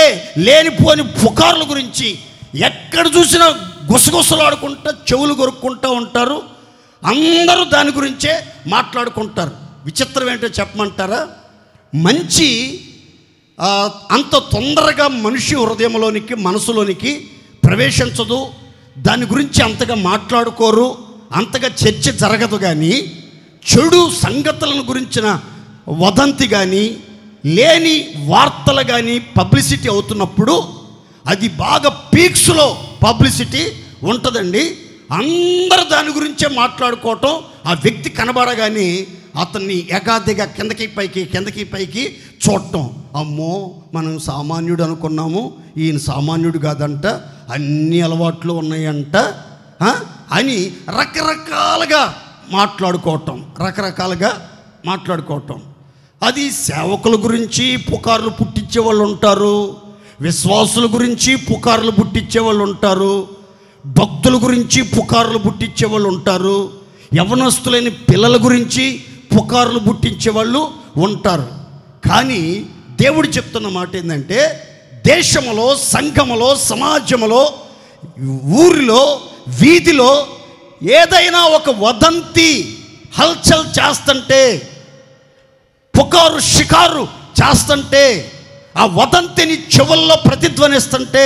లేనిపోని పుకార్ల గురించి ఎక్కడ చూసినా గుసగుసలాడుకుంటా చెవులు కొరుక్కుంటూ ఉంటారు. అందరూ దాని గురించే మాట్లాడుకుంటారు. విచిత్రం ఏంటో చెప్పమంటారా? మంచి అంత తొందరగా మనిషి హృదయంలోనికి మనసులోనికి ప్రవేశించదు, దాని గురించి అంతగా మాట్లాడుకోరు, అంతగా చర్చ జరగదు. కానీ చెడు సంగతులను గురించిన వదంతి కానీ లేని వార్తలు కానీ పబ్లిసిటీ అవుతున్నప్పుడు అది బాగా పీక్స్లో పబ్లిసిటీ ఉంటుందండి. అందరూ దాని గురించే మాట్లాడుకోవటం, ఆ వ్యక్తి కనబడగానే అతన్ని ఎగాదిగా కిందకి పైకి చూడటం. అమ్మో మనం సామాన్యుడు అనుకున్నాము, ఈయన సామాన్యుడు కాదంట, అన్ని అలవాట్లు ఉన్నాయంట అని రకరకాలుగా మాట్లాడుకోవటం. అది సేవకుల గురించి పుకార్లు పుట్టించే వాళ్ళు ఉంటారు, విశ్వాసుల గురించి పుకార్లు పుట్టించే వాళ్ళు ఉంటారు, భక్తుల గురించి పుకార్లు పుట్టించే వాళ్ళు ఉంటారు, యవనస్తులైన పిల్లల గురించి పుకార్లు పుట్టించే వాళ్ళు ఉంటారు. కానీ దేవుడు చెప్తున్న మాట ఏంటంటే, దేశంలో, సంఘములో, సమాజంలో, ఊరిలో, వీధిలో ఏదైనా ఒక వదంతి హల్చల్ చేస్తుంటే, పుకారు షికారు చేస్తుంటే, ఆ వదంతిని చెవుల్లో ప్రతిధ్వనిస్తుంటే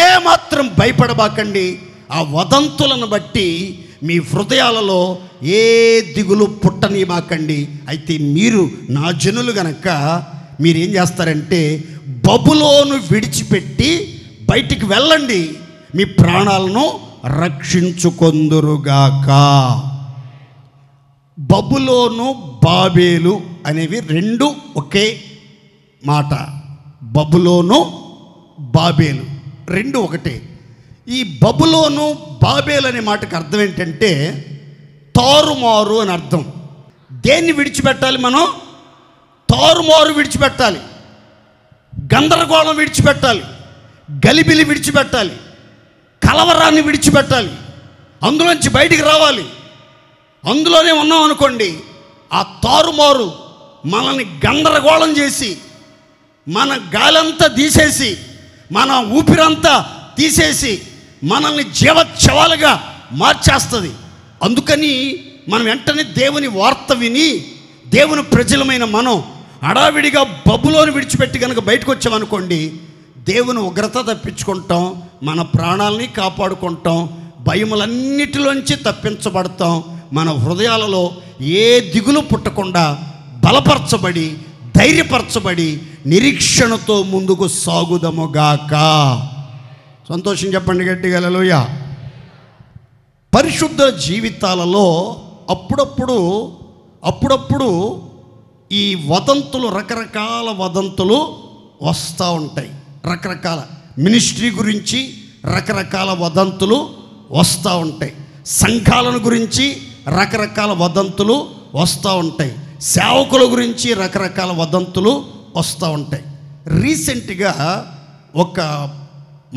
ఏమాత్రం భయపడబాకండి. ఆ వదంతులను బట్టి మీ హృదయాలలో ఏ దిగులు పుట్టనివ్వకండి. అయితే మీరు నా జనులు గనక మీరేం చేస్తారంటే బబులోను విడిచిపెట్టి బయటికి వెళ్ళండి, మీ ప్రాణాలను రక్షించుకొందురుగాక. బబులోను, బాబేలు అనేవి రెండు ఒకే మాట. బబులోను, బాబేలు రెండు ఒకటే. ఈ బబులోను, బాబేలు అనే మాటకు అర్థం ఏంటంటే తారుమారు అని అర్థం. దేన్ని విడిచిపెట్టాలి మనం? తారుమారు విడిచిపెట్టాలి, గందరగోళం విడిచిపెట్టాలి, గలిబిలి విడిచిపెట్టాలి, కలవరాన్ని విడిచిపెట్టాలి, అందులోంచి బయటికి రావాలి. అందులోనే ఉన్నాం అనుకోండి, ఆ తారుమారు మనల్ని గందరగోళం చేసి, మన గాలంతా తీసేసి, మన ఊపిరంతా తీసేసి, మనల్ని జీవచ్ఛవాలుగా మార్చేస్తుంది. అందుకని మనం వెంటనే దేవుని వార్త విని, దేవుని ప్రజలమైన మనం హడావిడిగా బబులోని విడిచిపెట్టి కనుక బయటకు వచ్చామనుకోండి, దేవుని ఉగ్రత తప్పించుకుంటాం, మన ప్రాణాలని కాపాడుకుంటాం, భయములన్నిటిలోంచి తప్పించబడతాం. మన హృదయాలలో ఏ దిగులు పుట్టకుండా బలపరచబడి, ధైర్యపరచబడి, నిరీక్షణతో ముందుకు సాగుదముగాక. సంతోషం చెప్పండి గట్టిగా హల్లెలూయా. పరిశుద్ధ జీవితాలలో అప్పుడప్పుడు ఈ వదంతులు, రకరకాల వదంతులు వస్తూ ఉంటాయి. రకరకాల మినిస్ట్రీ గురించి రకరకాల వదంతులు వస్తూ ఉంటాయి. సంఘాలను గురించి రకరకాల వదంతులు వస్తూ ఉంటాయి. సేవకుల గురించి రకరకాల వదంతులు వస్తూ ఉంటాయి. రీసెంట్గా ఒక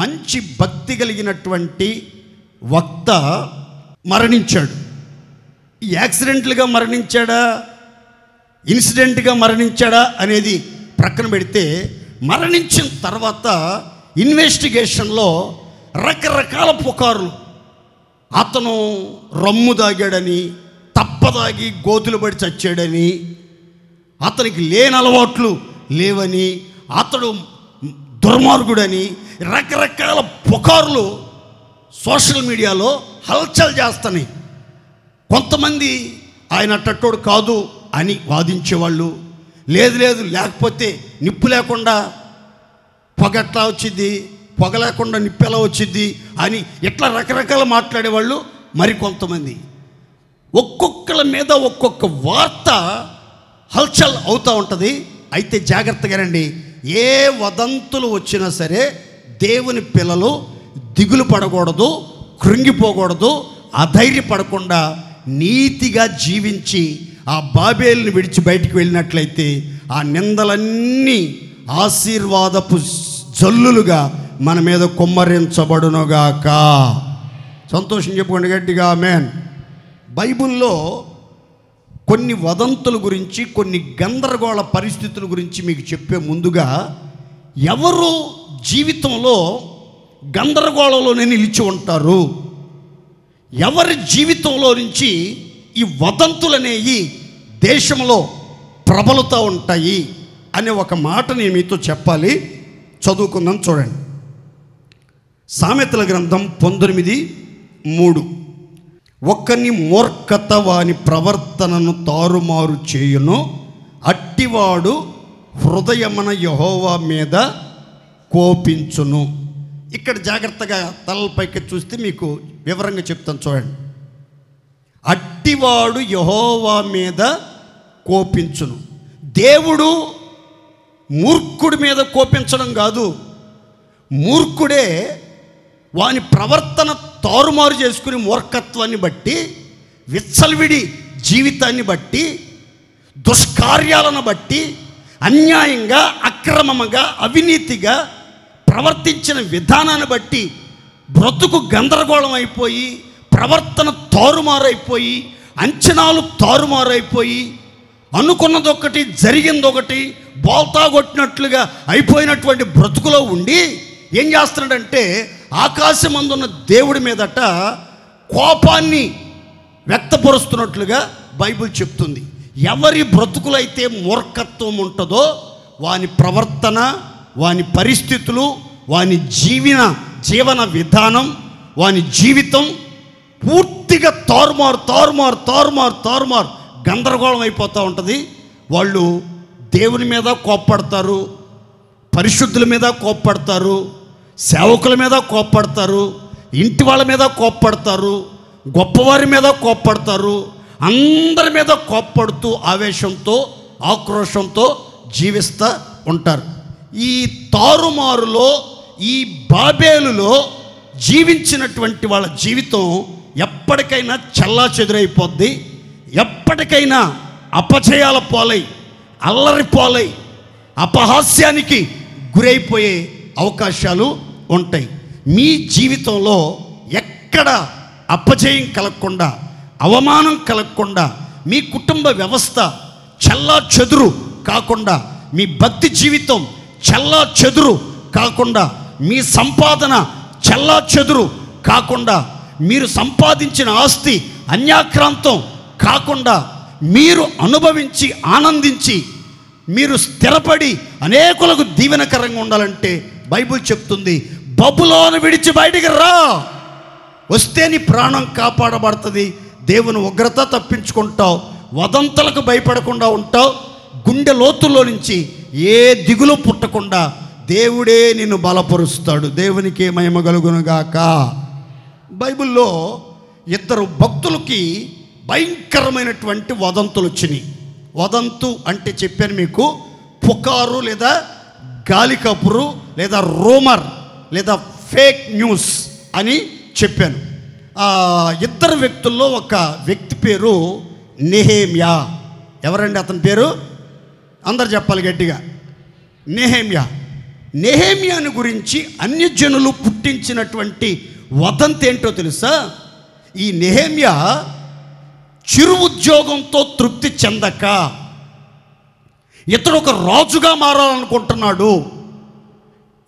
మంచి భక్తి కలిగినటువంటి వక్త మరణించాడు. యాక్సిడెంట్లుగా మరణించాడా, ఇన్సిడెంట్గా మరణించాడా అనేది ప్రక్కన పెడితే, మరణించిన తర్వాత ఇన్వెస్టిగేషన్లో రకరకాల పుకార్లు, అతను రమ్ము దాగాడని, తప్పదాగి గోతులు పడి చచ్చాడని, అతనికి లేని అలవాట్లు లేవని, అతడు దుర్మార్గుడని, రకరకాల పుకార్లు సోషల్ మీడియాలో హల్చల్ చేస్తున్నాయి. కొంతమంది ఆయన అట్టోడు కాదు అని వాదించేవాళ్ళు, లేదు లేకపోతే నిప్పు లేకుండా పొగ ఎట్లా వచ్చింది, పొగ లేకుండా నిప్పు ఎలా వచ్చింది అని ఇట్లా రకరకాల మాట్లాడేవాళ్ళు మరికొంతమంది. ఒక్కొక్కల మీద ఒక్కొక్క వార్త హల్చల్ అవుతూ ఉంటుంది. అయితే జాగ్రత్తగా రండి, ఏ వదంతులు వచ్చినా సరే దేవుని పిల్లలు దిగులు పడకూడదు, కృంగిపోకూడదు, అధైర్యపడకుండా నీతిగా జీవించి ఆ బాబేలుని విడిచి బయటికి వెళ్ళినట్లయితే ఆ నిందలన్నీ ఆశీర్వాదపు జల్లులుగా మన మీద కుమ్మరించబడునుగాక. సంతోషం చెప్పుకోండి గట్టిగా ఆమేన్. బైబిల్లో కొన్ని వదంతుల గురించి, కొన్ని గందరగోళ పరిస్థితుల గురించి మీకు చెప్పే ముందుగా, ఎవరు జీవితంలో గందరగోళంలోనే నిలిచి ఉంటారు, ఎవరి జీవితంలో నుంచి ఈ వదంతులనేవి దేశంలో ప్రబలుతూ ఉంటాయి అనే ఒక మాట నేను మీతో చెప్పాలి. చదువుకుందాం, చూడండి. సామెతల గ్రంథం 19:3. ఒక్కని మూర్ఖత వాని ప్రవర్తనను తారుమారు చేయును, అట్టివాడు హృదయమున యెహోవా మీద కోపించును. ఇక్కడ జాగ్రత్తగా తలపైకి చూస్తే మీకు వివరంగా చెప్తాను, చూడండి. అట్టివాడు యెహోవా మీద కోపించును. దేవుడు మూర్ఖుడి మీద కోపించడం కాదు, మూర్ఖుడే వాని ప్రవర్తన తారుమారు చేసుకుని మూర్ఖత్వాన్ని బట్టి, విచ్చలవిడి జీవితాన్ని బట్టి, దుష్కార్యాలను బట్టి, అన్యాయంగా, అక్రమంగా, అవినీతిగా ప్రవర్తించిన విధానాన్ని బట్టి బ్రతుకు గందరగోళం అయిపోయి, ప్రవర్తన తారుమారైపోయి, అంచనాలు తారుమారైపోయి, అనుకున్నదొకటి జరిగిందొకటి, బోల్తా కొట్టినట్లుగా అయిపోయినటువంటి బ్రతుకులో ఉండి ఏం చేస్తున్నాడంటే ఆకాశమందున్న దేవుడి మీదట కోపాన్ని వ్యక్తపరుస్తున్నట్లుగా బైబిల్ చెప్తుంది. ఎవరి బ్రతుకులైతే మూర్ఖత్వం ఉంటుందో వాని ప్రవర్తన, వాని పరిస్థితులు, వాని జీవన విధానం, వాని జీవితం పూర్తిగా తారుమారు గందరగోళం అయిపోతూ ఉంటుంది. వాళ్ళు దేవుని మీద కోప్పడతారు, పరిశుద్ధుల మీద కోప్పడతారు, సేవకుల మీద కోప్పడతారు, ఇంటి వాళ్ళ మీద కోప్పడతారు, గొప్పవారి మీద కోప్పడతారు, అందరి మీద కోప్పడుతూ ఆవేశంతో, ఆక్రోషంతో జీవిస్తూ ఉంటారు. ఈ తారుమారులో, ఈ బాబేలులో జీవించినటువంటి వాళ్ళ జీవితం ఎప్పటికైనా చెల్లాచెదురైపోద్ది. ఎప్పటికైనా అపజయాల పాలై, అల్లరి పాలై, అపహాస్యానికి గురైపోయే అవకాశాలు ఉంటాయి. మీ జీవితంలో ఎక్కడ అపజయం కలగకుండా, అవమానం కలగకుండా, మీ కుటుంబ వ్యవస్థ చెల్లాచెదురు కాకుండా, మీ భక్తి జీవితం చెల్లాచెదురు కాకుండా, మీ సంపాదన చెల్లాచెదురు కాకుండా, మీరు సంపాదించిన ఆస్తి అన్యాక్రాంతం కాకుండా, మీరు అనుభవించి ఆనందించి మీరు స్థిరపడి అనేకులకు దీవెనకరంగా ఉండాలంటే బైబిల్ చెప్తుంది, బబులోను విడిచి బయటికి రా. వస్తే నీ ప్రాణం కాపాడబడుతుంది, దేవుని ఉగ్రత తప్పించుకుంటావు, వదంతులకు భయపడకుండా ఉంటావు, గుండె లోతుల్లో నుంచి ఏ దిగులు పుట్టకుండా దేవుడే నిన్ను బలపరుస్తాడు. దేవునికి మహిమ కలుగునుగాక. బైబిల్లో ఇద్దరు భక్తులకి భయంకరమైనటువంటి వదంతులు వచ్చినాయి. వదంతు అంటే చెప్పాను మీకు, పుకారు లేదా గాలి కబురు లేదా రూమర్ లేదా ఫేక్ న్యూస్ అని చెప్పాను. ఇద్దరు వ్యక్తుల్లో ఒక వ్యక్తి పేరు నెహెమ్యా. ఎవరండి అతని పేరు? అందరు చెప్పాలి గట్టిగా. నెహెమ్యా. నెహెమ్యాని గురించి అన్యజనులు పుట్టించినటువంటి వదంతి ఏంటో తెలుసా? ఈ నెహెమ్యా చిరు ఉద్యోగంతో తృప్తి చెందక ఇతడు ఒక రాజుగా మారాలనుకుంటున్నాడు.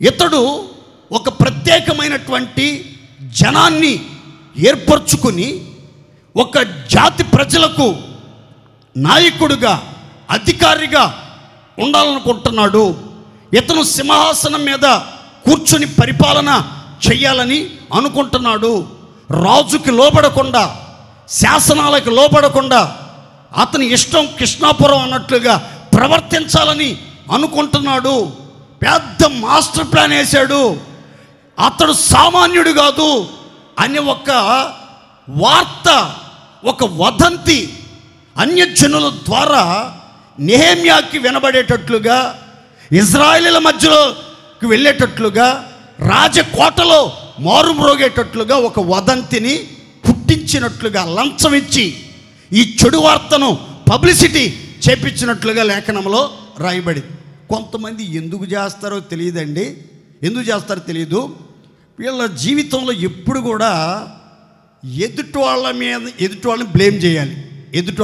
ఇతడు ఒక ప్రత్యేకమైనటువంటి జనాన్ని ఏర్పరచుకుని ఒక జాతి ప్రజలకు నాయకుడిగా, అధికారిగా ఉండాలనుకుంటున్నాడు. ఇతను సింహాసనం మీద కూర్చొని పరిపాలన చెయ్యాలని అనుకుంటున్నాడు. రాజుకి లోబడకుండా, శాసనాలకు లోబడకుండా, అతని ఇష్టం కృష్ణాపురం అన్నట్లుగా ప్రవర్తించాలని అనుకుంటున్నాడు. పెద్ద మాస్టర్ ప్లాన్ వేశాడు. అతడు సామాన్యుడు కాదు అనే ఒక వార్త, ఒక వదంతి అన్యజనుల ద్వారా నెహెమ్యాకి వినబడేటట్లుగా, ఇజ్రాయేలీల మధ్యలోకి వెళ్ళేటట్లుగా, రాజకోటలో మారుమ్రోగేటట్లుగా ఒక వదంతిని పుట్టించి ఇప్పించినట్లుగా లంచం ఇచ్చి ఈ చెడు వార్తను పబ్లిసిటీ చేపించినట్లుగా లేఖనంలో రాయబడింది. కొంతమంది ఎందుకు చేస్తారో తెలియదండి, ఎందుకు చేస్తారో తెలియదు. వీళ్ళ జీవితంలో ఎప్పుడు కూడా ఎదుటి వాళ్ళని బ్లేమ్ చేయాలి, ఎదుటి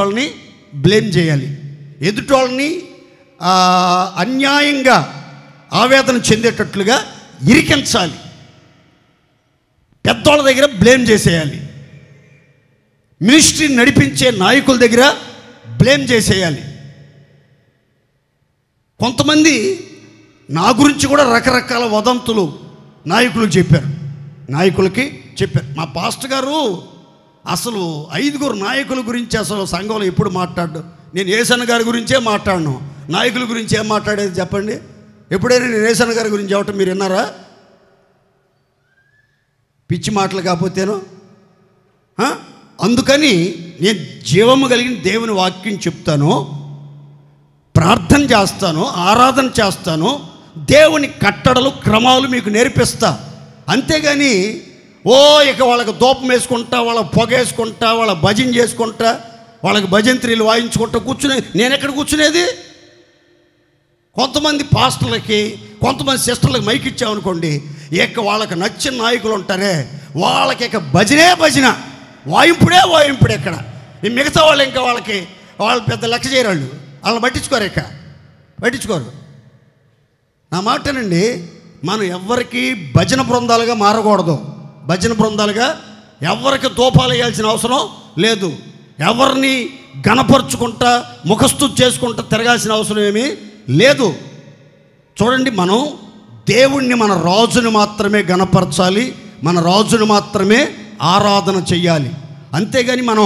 వాళ్ళని అన్యాయంగా ఆవేదన చెందేటట్లుగా ఇరికించాలి, పెద్దవాళ్ళ దగ్గర బ్లేమ్ చేసేయాలి, మినిస్ట్రీ నడిపించే నాయకుల దగ్గర బ్లేమ్ చేసేయాలి. కొంతమంది నా గురించి కూడా రకరకాల వదంతులు నాయకులకి చెప్పారు. మా పాస్టర్ గారు అసలు 5 నాయకుల గురించి అసలు సంఘంలో ఎప్పుడు మాట్లాడు. నేను ఏసన్న గారి గురించే మాట్లాడను, నాయకుల గురించి ఏం మాట్లాడేది చెప్పండి? ఎప్పుడైనా నేను ఏసన్న గారి గురించి చెప్పటం మీరు విన్నారా? పిచ్చి మాటలు కాకపోతేను. అందుకని నేను జీవము కలిగిన దేవుని వాక్యం చెప్తాను, ప్రార్థన చేస్తాను, ఆరాధన చేస్తాను, దేవుని కట్టడలు క్రమాలు మీకు నేర్పిస్తా. అంతేగాని ఇక వాళ్ళకి దూపం వేసుకుంటా, వాళ్ళకి పొగ వేసుకుంటా, వాళ్ళ భజన చేసుకుంటా, వాళ్ళకి భజంత్రీలు వాయించుకుంటా నేను ఎక్కడ కూర్చునేది? కొంతమంది పాస్టర్లకి, కొంతమంది సిస్టర్లకి మైక్ ఇచ్చామనుకోండి, ఇక వాళ్ళకి నచ్చిన నాయకులు ఉంటారే, వాళ్ళకి ఇక భజన వాయింపుడే ఇక్కడ. ఈ మిగతా వాళ్ళు ఇంకా వాళ్ళు పెద్ద లెక్క చేయరాళ్ళు, వాళ్ళని పట్టించుకోరు. నా మాటనండి, మనం ఎవరికి భజన బృందాలుగా మారకూడదు. ఎవరికి దూపాలు వేయాల్సిన అవసరం లేదు. ఎవరిని గణపరుచుకుంటా ముఖస్తుతి చేసుకుంటా తిరగాల్సిన అవసరం ఏమీ లేదు. చూడండి, మనం దేవుణ్ణి, మన రాజుని మాత్రమే గణపరచాలి, మన రాజుని మాత్రమే ఆరాధన చెయ్యాలి. అంతేగాని మనం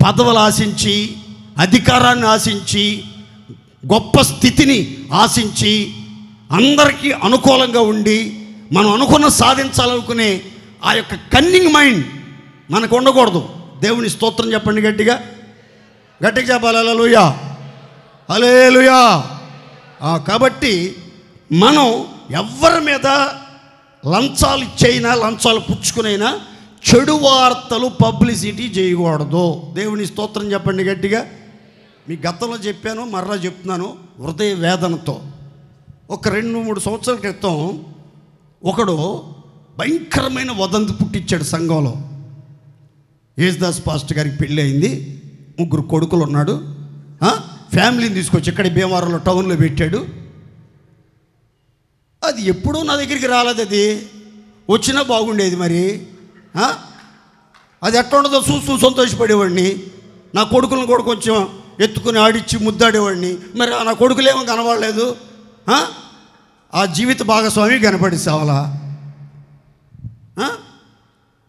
పదవులు ఆశించి, అధికారాన్ని ఆశించి, గొప్ప స్థితిని ఆశించి, అందరికీ అనుకూలంగా ఉండి మనం అనుకున్న సాధించాలనుకునే ఆ యొక్క కన్నింగ్ మైండ్ మనకు ఉండకూడదు. దేవుని స్తోత్రం చెప్పండి, గట్టిగా చెప్పాలి. హల్లెలూయా. కాబట్టి మనం ఎవరి మీద లంచాలు ఇచ్చైనా, లంచాలు పుచ్చుకునైనా చెడు వార్తలు పబ్లిసిటీ చేయకూడదు. దేవుని స్తోత్రం చెప్పండి గట్టిగా. మీ గతంలో చెప్పాను, మరలా చెప్తున్నాను, హృదయ వేదనతో. ఒక 2-3 సంవత్సరాల క్రితం ఒకడు భయంకరమైన వదంతి పుట్టించాడు సంఘంలో. యేసుదాస్ పాస్టర్ గారికి పెళ్ళి అయింది, 3 కొడుకులు ఉన్నాడు. ఫ్యామిలీని తీసుకొచ్చి ఇక్కడ భీమవరంలో టౌన్లో పెట్టాడు. అది ఎప్పుడూ నా దగ్గరికి రాలేదు. అది వచ్చినా బాగుండేది. మరి అది ఎట్లా ఉండదో చూస్తూ సంతోషపడేవాడిని. నా కొడుకులను కూడా కొంచెం ఎత్తుకుని ఆడిచ్చి ముద్దాడేవాడిని. మరి నా కొడుకులేమో కనబడలేదు. ఆ జీవిత భాగస్వామి కనపడిస్తావాలా?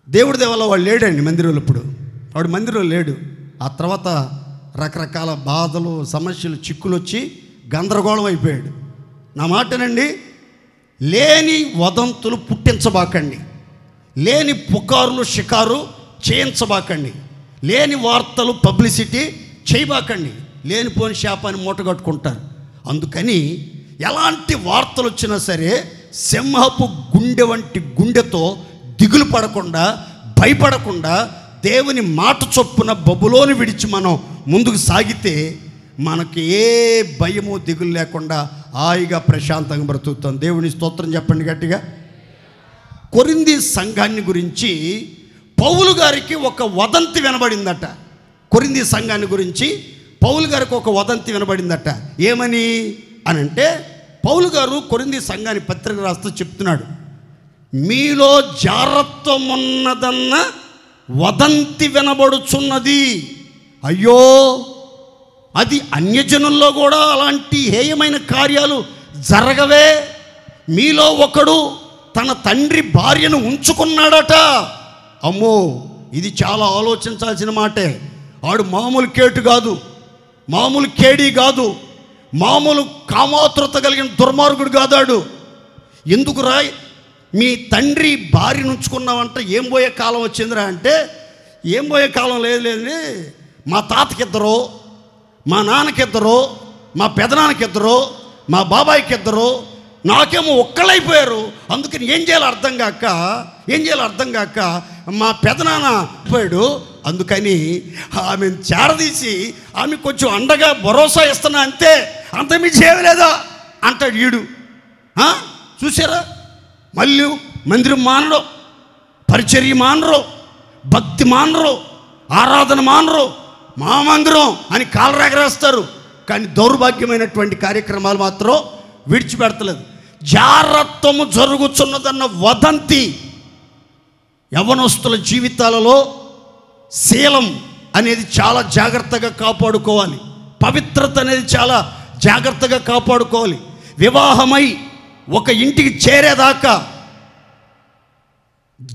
దేవుడి దేవాల వాడు లేడండి మందిరంలో. ఇప్పుడు వాడు మందిరంలో లేడు. ఆ తర్వాత రకరకాల బాధలు, సమస్యలు, చిక్కులు వచ్చి గందరగోళం అయిపోయాడు. నా మాటనండి, లేని వదంతులు పుట్టించబాకండి, లేని పుకారులు షికారు చేయించబాకండి, లేని వార్తలు పబ్లిసిటీ చేయబాకండి. లేనిపోని శాపాన్ని మూటగట్టుకుంటారు. అందుకని ఎలాంటి వార్తలు వచ్చినా సరే సింహపు గుండె వంటి గుండెతో దిగులు పడకుండా, భయపడకుండా, దేవుని మాట చొప్పున బబులోని విడిచి మనం ముందుకు సాగితే మనకి ఏ భయము దిగులు లేకుండా హాయిగా ప్రశాంతంగా బ్రతుకుతాం. దేవుని స్తోత్రం చెప్పండి గట్టిగా. కొరింథీ సంఘాన్ని గురించి పౌలు గారికి ఒక వదంతి వినబడిందట. కొరింథీ సంఘాన్ని గురించి పౌలు గారికి ఒక వదంతి వినబడిందట. ఏమని అనంటే, పౌలు గారు కొరింథీ సంఘాన్ని పత్రిక రాస్తూ చెప్తున్నాడు, మీలో జారత్వం ఉన్నదన్న వదంతి వినబడుచున్నది. అయ్యో, అది అన్యజనుల్లో కూడా అలాంటి హేయమైన కార్యాలు జరగవే. మీలో ఒకడు తన తండ్రి భార్యను ఉంచుకున్నాడట. అమ్మో, ఇది చాలా ఆలోచించాల్సిన మాటే. ఆడు మామూలు కేటు కాదు, మామూలు కేడీ కాదు, మామూలు కామాతురత కలిగిన దుర్మార్గుడు కాదాడు. ఎందుకురా మీ తండ్రి భార్యను ఉంచుకున్నావంట? ఏం పోయే కాలం వచ్చిందిరా అంటే, ఏం పోయే కాలం లేదు. మా తాతకిద్దరు, మా నాన్నకిద్దరు, మా పెదనాన్నకిద్దరు, మా బాబాయ్కిద్దరు, నాకేమో ఒక్కళ్ళైపోయారు. అందుకని ఏం చేయాలో అర్థం కాక మా పెదనాన్న పోయాడు, అందుకని ఆమెను చేరదీసి ఆమె కొంచెం అండగా భరోసా ఇస్తున్నా అంతే, అంతమీ చేయలేదా అంటాడు ఈడు. చూసారా, మళ్ళీ మందిరం మానరు, పరిచర్య మానరు, భక్తి మానరు, ఆరాధన మానరు, మా మందిరం అని కాలరెగరేస్తారు. కానీ దౌర్భాగ్యమైనటువంటి కార్యక్రమాలు మాత్రం విడిచిపెడతలేదు. జారత్వము జరుగుతున్నదన్న వదంతి యవ్వనస్తుల జీవితాలలో శీలం అనేది చాలా జాగ్రత్తగా కాపాడుకోవాలి. పవిత్రత అనేది చాలా జాగ్రత్తగా కాపాడుకోవాలి. వివాహమై ఒక ఇంటికి చేరేదాకా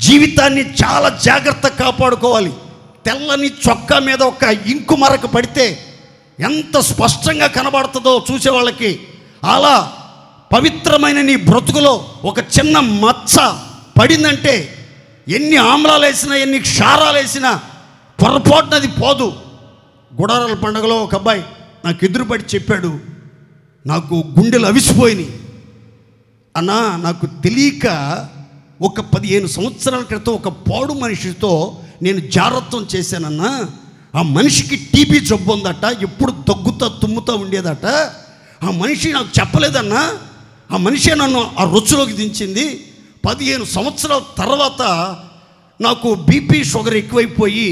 జీవితాన్ని చాలా జాగ్రత్తగా కాపాడుకోవాలి. తెల్లని చొక్కా మీద ఒక ఇంకు మరక పడితే ఎంత స్పష్టంగా కనబడుతుందో చూసేవాళ్ళకి, అలా పవిత్రమైన నీ బ్రతుకులో ఒక చిన్న మచ్చ పడిందంటే ఎన్ని ఆమ్లాలు వేసినా ఎన్ని క్షారాలు వేసినా పొరపాటునది పోదు. గుడారాల పండుగలో ఒక అబ్బాయి నాకు ఎదురుపడి చెప్పాడు, నాకు గుండెలు అవిసిపోయినాయి అన్నా, నాకు తెలియక ఒక 15 సంవత్సరాల క్రితం ఒక పాడు మనిషితో నేను జారత్వం చేశానన్నా. ఆ మనిషికి టీబీ జబ్బు ఉందట, ఎప్పుడు దగ్గుతా తుమ్ముతా ఉండేదట. ఆ మనిషి నాకు చెప్పలేదన్నా, ఆ మనిషే నన్ను ఆ రుచిలోకి దించింది. 15 సంవత్సరాల తర్వాత నాకు బీపీ షుగర్ ఎక్కువైపోయి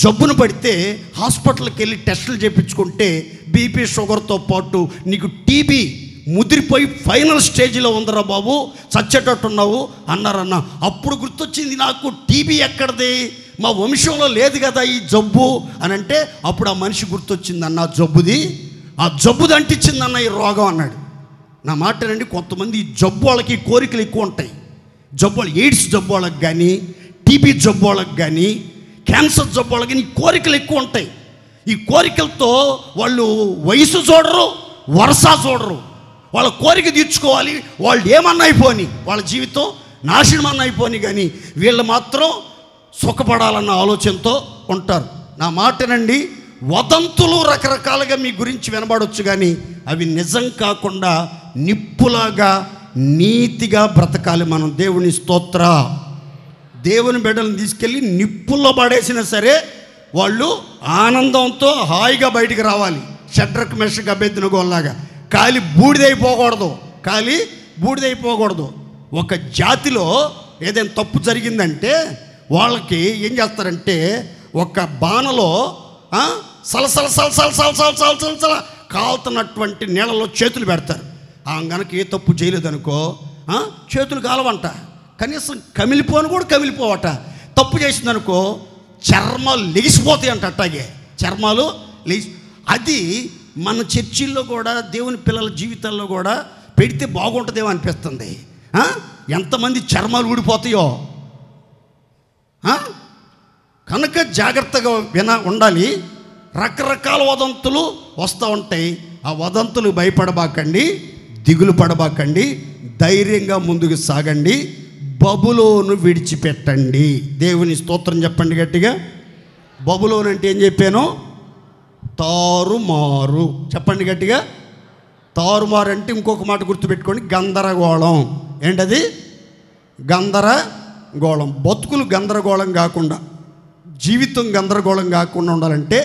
జబ్బును పడితే హాస్పిటల్కి వెళ్ళి టెస్టులు చేయించుకుంటే బీపీ షుగర్తో పాటు నీకు టీబీ ముదిరిపోయి ఫైనల్ స్టేజ్లో ఉందరా బాబు, చచ్చేటట్టున్నావు అన్నారన్న. అప్పుడు గుర్తొచ్చింది నాకు, టీబీ ఎక్కడిది, మా వంశంలో లేదు కదా ఈ జబ్బు అని అంటే అప్పుడు ఆ మనిషి గుర్తొచ్చిందన్న, ఆ జబ్బుది అంటించిందన్న ఈ రోగం అన్నాడు. నా మాటనండి, కొంతమంది ఈ జబ్బు వాళ్ళకి కోరికలు ఎక్కువ ఉంటాయి. జబ్బు వాళ్ళు, ఎయిడ్స్ జబ్బు వాళ్ళకి కానీ, టీబీ జబ్బు వాళ్ళకి కానీ, క్యాన్సర్ జబ్బు వాళ్ళకి కానీ కోరికలు ఎక్కువ ఉంటాయి. ఈ కోరికలతో వాళ్ళు వయసు చూడరు, వరుస చూడరు. వాళ్ళ కోరిక తీర్చుకోవాలి, వాళ్ళు ఏమన్నా అయిపోని, వాళ్ళ జీవితం నాశనం అయిపోని, కానీ వీళ్ళు మాత్రం సుఖపడాలన్న ఆలోచనతో ఉంటారు. నా మాటనండి, వదంతులు రకరకాలుగా మీ గురించి వినబడవచ్చు, కానీ అవి నిజం కాకుండా నిప్పులాగా నీతిగా బ్రతకాలి మనం. దేవుని స్తోత్ర. దేవుని బిడ్డలను తీసుకెళ్ళి నిప్పుల్లో పడేసినా సరే వాళ్ళు ఆనందంతో హాయిగా బయటికి రావాలి. షడ్రక్ మెషక్ అబేద్నెగోలాగా కాలి బూడిదైపోకూడదు. ఒక జాతిలో ఏదైనా తప్పు జరిగిందంటే వాళ్ళకి ఏం చేస్తారంటే ఒక బాణలో సలసల కాలుతున్నటువంటి నీళ్ళలో చేతులు పెడతారు. గనక ఏ తప్పు చేయలేదనుకో చేతులు కాలవంట, కనీసం కమిలిపోవట. తప్పు చేసిందనుకో చర్మాలు లెగిసిపోతాయి అంట. అట్టాగే చర్మాలు లెగిసి, అది మన చర్చిల్లో కూడా దేవుని పిల్లల జీవితాల్లో కూడా పెడితే బాగుంటుందేమో అనిపిస్తుంది. ఎంతమంది చర్మాలు ఊడిపోతాయో. కనుక జాగ్రత్తగా ఉండాలి. రకరకాల వదంతులు వస్తూ ఉంటాయి. ఆ వదంతులు భయపడబాకండి, దిగులు పడబాకండి, ధైర్యంగా ముందుకు సాగండి, బబులోను విడిచిపెట్టండి. దేవుని స్తోత్రం చెప్పండి గట్టిగా. బబులోను అంటే ఏం చెప్పాను? తారుమారు. చెప్పండి గట్టిగా. తారుమారు అంటే ఇంకొక మాట గుర్తుపెట్టుకోండి, గందరగోళం. ఏంటది? గందరగోళం. బతుకులు గందరగోళం కాకుండా, జీవితం గందరగోళం కాకుండా ఉండాలంటే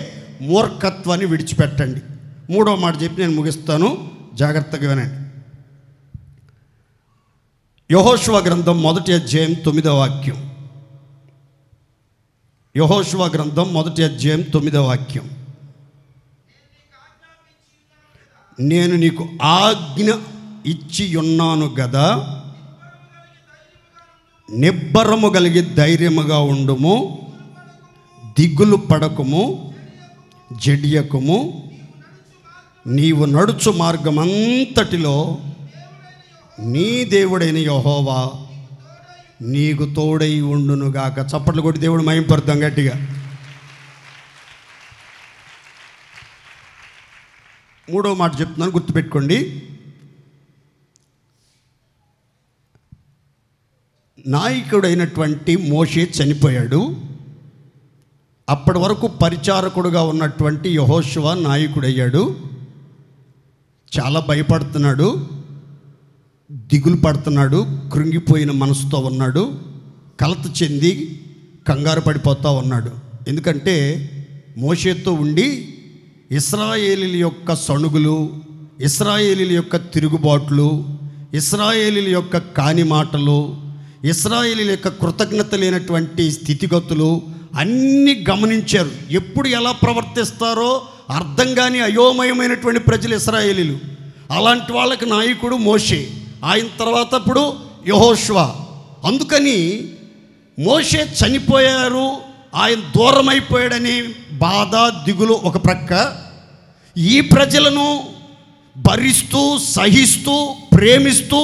మూర్ఖత్వాన్ని విడిచిపెట్టండి. 3వ మాట చెప్పి నేను ముగిస్తాను, జాగ్రత్తగా వినండి. యెహోషువ గ్రంథం 1వ అధ్యాయం 9వ వాక్యం. యెహోషువ గ్రంథం 1వ అధ్యాయం 9వ వాక్యం. నేను నీకు ఆజ్ఞ ఇచ్చి ఉన్నాను గదా, నిబ్బరము కలిగి ధైర్యముగా ఉండుము, దిగులు పడకుము, జడియకుము. నీవు నడుచు మార్గమంతటిలో నీ దేవుడైన యెహోవా నీకు తోడై ఉండునుగాక. చప్పట్లు కొట్టి దేవుడు మహింపరుద్దాం గట్టిగా. 3వ మాట చెప్తున్నాను, గుర్తుపెట్టుకోండి. నాయకుడైనటువంటి మోషే చనిపోయాడు. అప్పటి వరకు పరిచారకుడుగా ఉన్నటువంటి యెహోషువ నాయకుడయ్యాడు. చాలా భయపడుతున్నాడు, దిగులు పడుతున్నాడు, కృంగిపోయిన మనసుతో ఉన్నాడు, కలత చెంది కంగారు పడిపోతూ ఉన్నాడు. ఎందుకంటే మోషేతో ఉండి ఇశ్రాయేలీల యొక్క సణుగులు, ఇశ్రాయేలీల యొక్క తిరుగుబాట్లు, ఇశ్రాయేలీల యొక్క కాని మాటలు, ఇశ్రాయేలీల యొక్క కృతజ్ఞత లేనటువంటి స్థితిగతులు అన్నీ గమనించారు. ఎప్పుడు ఎలా ప్రవర్తిస్తారో అర్థం కాని అయోమయమైనటువంటి ప్రజలు ఇశ్రాయేలీలు. అలాంటి వాళ్ళకి నాయకుడు మోషే, ఆయన తర్వాత ఇప్పుడు యెహోషువ. అందుకని మోషే చనిపోయారు, ఆయన దూరం అయిపోయాడని బాధ, దిగులు ఒక ప్రక్క, ఈ ప్రజలను భరిస్తూ సహిస్తూ ప్రేమిస్తూ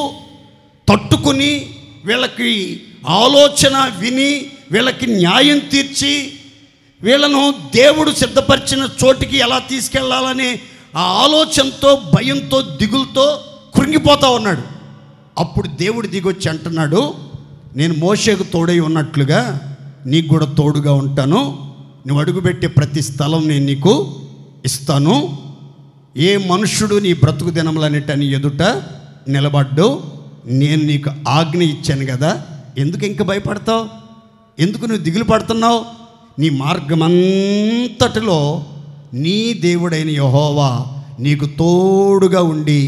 తట్టుకుని వీళ్ళకి ఆలోచన విని వీళ్ళకి న్యాయం తీర్చి వీళ్ళను దేవుడు సిద్ధపరిచిన చోటికి ఎలా తీసుకెళ్లాలనే ఆ ఆలోచనతో, భయంతో, దిగులతో కృంగిపోతూ ఉన్నాడు. అప్పుడు దేవుడు దిగొచ్చి అంటున్నాడు, నేను మోషేకు తోడై ఉన్నట్లుగా నీకు కూడా తోడుగా ఉంటాను. నువ్వు అడుగుపెట్టే ప్రతి స్థలం నేను నీకు ఇస్తాను. ఏ మనుష్యుడు నీ బ్రతుకు దినములన్నిటి ఎదుట నిలబడ్డు. నేను నీకు ఆజ్ఞ ఇచ్చాను కదా, ఎందుకు ఇంక భయపడతావు? ఎందుకు నువ్వు దిగులు పడుతున్నావు? నీ మార్గమంతటిలో నీ దేవుడైన యెహోవా నీకు తోడుగా ఉండి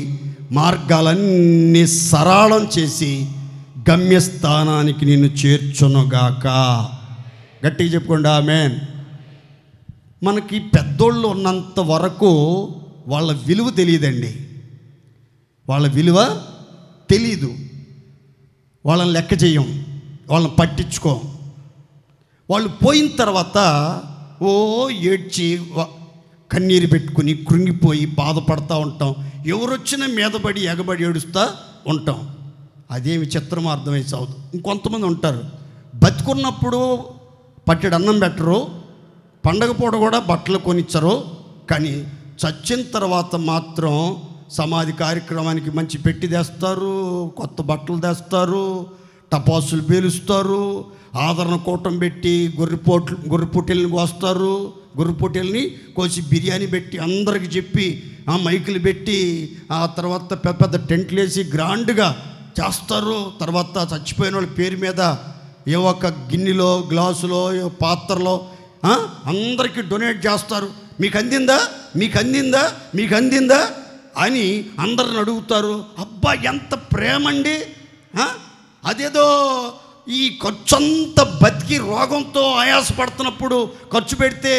మార్గాలన్నీ సరళం చేసి గమ్యస్థానానికి నిన్ను చేర్చునుగాక. గట్టిగా చెప్పుకోండి ఆమేన్. మనకి పెద్దోళ్ళు ఉన్నంత వరకు వాళ్ళ విలువ తెలియదండి. వాళ్ళ విలువ తెలీదు. వాళ్ళని లెక్క చేయం, వాళ్ళని పట్టించుకోం. వాళ్ళు పోయిన తర్వాత ఓ ఏడ్చి కన్నీరు పెట్టుకుని కృంగిపోయి బాధపడతా ఉంటాం. ఎవరొచ్చినా మీదపడి ఎగబడి ఏడుస్తూ ఉంటాం. అదేమి చిత్రమో అర్థమై సాగుదు. ఇంకొంతమంది ఉంటారు, బతికున్నప్పుడు పట్టెడు అన్నం పెట్టరు, పండగ పూట కూడా బట్టలు కొనిచ్చరు, కానీ చచ్చిన తర్వాత మాత్రం సమాధి కార్యక్రమానికి మంచి పెట్టి తెస్తారు, కొత్త బట్టలు తెస్తారు, టపాసులు పేలుస్తారు, ఆదరణ కూటం పెట్టి గొర్రెపోటీలను కోస్తారు, గొర్రెపోటీలని కోసి బిర్యానీ పెట్టి అందరికి చెప్పి మైకులు పెట్టి ఆ తర్వాత పెద్ద పెద్ద టెంట్లు వేసి గ్రాండ్గా చేస్తారు. తర్వాత చచ్చిపోయిన వాళ్ళ పేరు మీద ఏ ఒక్క గిన్నెలో, గ్లాసులో, పాత్రలో అందరికీ డొనేట్ చేస్తారు. మీకు అందిందా, మీకు అందిందా, మీకు అందిందా అని అందరిని అడుగుతారు. అబ్బా ఎంత ప్రేమండి! అదేదో ఈ ఖర్చంతా బతికి రోగంతో ఆయాసపడుతున్నప్పుడు ఖర్చు పెడితే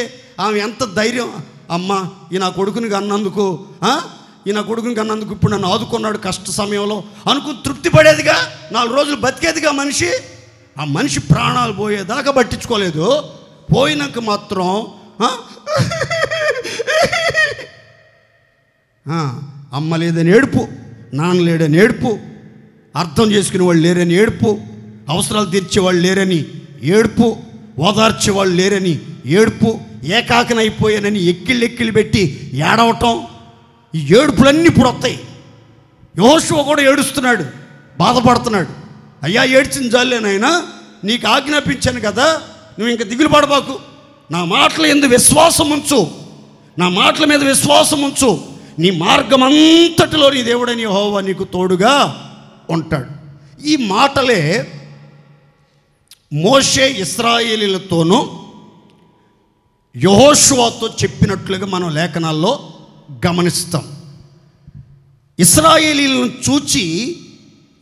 ఆమె ఎంత ధైర్యం, అమ్మ ఈ నా కొడుకుని కన్నందుకు, ఈ నా కొడుకుని కన్నందుకు ఇప్పుడు నన్ను ఆదుకున్నాడు కష్ట సమయంలో అనుకుని తృప్తి పడేదిగా, 4 రోజులు బతికేదిగా మనిషి. ఆ మనిషి ప్రాణాలు పోయేదాకా పట్టించుకోలేదు. పోయినాక మాత్రం అమ్మ లేదని ఏడుపు, నాన్న లేడని ఏడుపు, అర్థం చేసుకునే వాళ్ళు లేరని ఏడుపు, అవసరాలు తీర్చేవాళ్ళు లేరని ఏడుపు, ఓదార్చేవాళ్ళు లేరని ఏడుపు, ఏకాకనైపోయానని ఎక్కిళ్ళు పెట్టి ఏడవటం. ఈ ఏడుపులన్నీ ఇప్పుడు వస్తాయి. యెహోషువ కూడా ఏడుస్తున్నాడు, బాధపడుతున్నాడు. అయ్యా ఏడ్చింది జాలేనైనా, నీకు ఆజ్ఞాపించాను కదా, నువ్వు ఇంకా దిగులు పడబాకు, నా మాటల యందు విశ్వాసం ఉంచు, నా మాటల మీద విశ్వాసం ఉంచు, నీ మార్గం అంతటిలో నీ దేవుడని యెహోవా నీకు తోడుగా ఉంటాడు. ఈ మాటలే మోషే ఇశ్రాయేలీలతోనూ యెహోషువతో చెప్పినట్లుగా మనం లేఖనాల్లో గమనిస్తాం. ఇశ్రాయేలీలను చూచి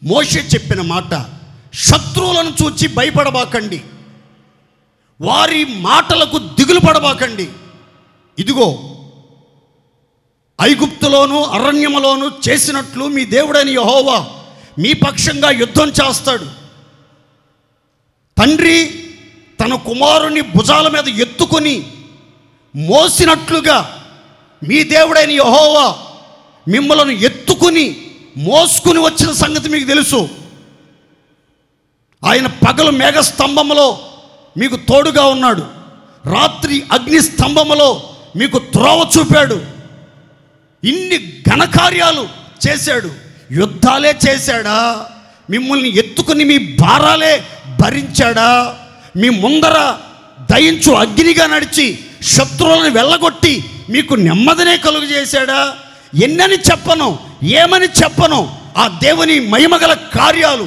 మోషే చెప్పిన మాట, శత్రువులను చూచి భయపడబాకండి, వారి మాటలకు దిగులు పడబాకండి. ఇదిగో ఐగుప్తులోను అరణ్యములోను చేసినట్లు మీ దేవుడైన యెహోవా మీ పక్షంగా యుద్ధం చేస్తాడు. తండ్రి తన కుమారుని భుజాల మీద ఎత్తుకొని మోసినట్లుగా మీ దేవుడైన యెహోవా మిమ్మలను ఎత్తుకుని మోసుకుని వచ్చిన సంగతి మీకు తెలుసు. ఆయన పగలు మేఘ స్తంభములో మీకు తోడుగా ఉన్నాడు, రాత్రి అగ్ని స్తంభములో మీకు త్రోవ చూపాడు. ఇన్ని ఘనకార్యాలు చేశాడు. యుద్ధాలే చేశాడా? మిమ్మల్ని ఎత్తుకుని మీ భారాలే భరించాడా? మీ ముందర దయించు అగ్నిగా నడిచి శత్రువులను వెళ్ళగొట్టి మీకు నెమ్మదినే కలుగు చేశాడా? ఎన్నని చెప్పను, ఏమని చెప్పను ఆ దేవుని మహిమగల కార్యాలు.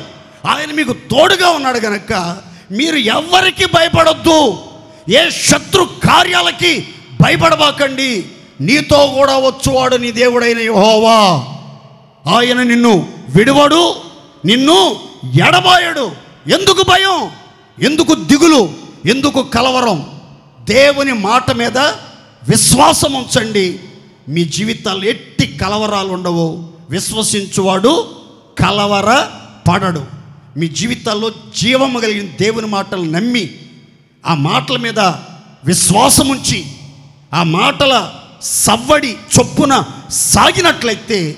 ఆయన మీకు తోడుగా ఉన్నాడు గనక మీరు ఎవ్వరికి భయపడొద్దు, ఏ శత్రు కార్యాలకి భయపడబాకండి. నీతో కూడా వచ్చువాడు నీ దేవుడైన యెహోవా. ఆయన నిన్ను విడువడు, నిన్ను ఎడబాయడు. ఎందుకు భయం? ఎందుకు దిగులు? ఎందుకు కలవరం? దేవుని మాట మీద విశ్వాసం ఉంచండి. మీ జీవితాలు ఎట్టి కలవరాలు ఉండవు. విశ్వసించువాడు కలవర పడడు. మీ జీవితాల్లో జీవము కలిగిన దేవుని మాటలు నమ్మి ఆ మాటల మీద విశ్వాసం ఉంచి ఆ మాటల సవ్వడి చొప్పున సాగినట్లయితే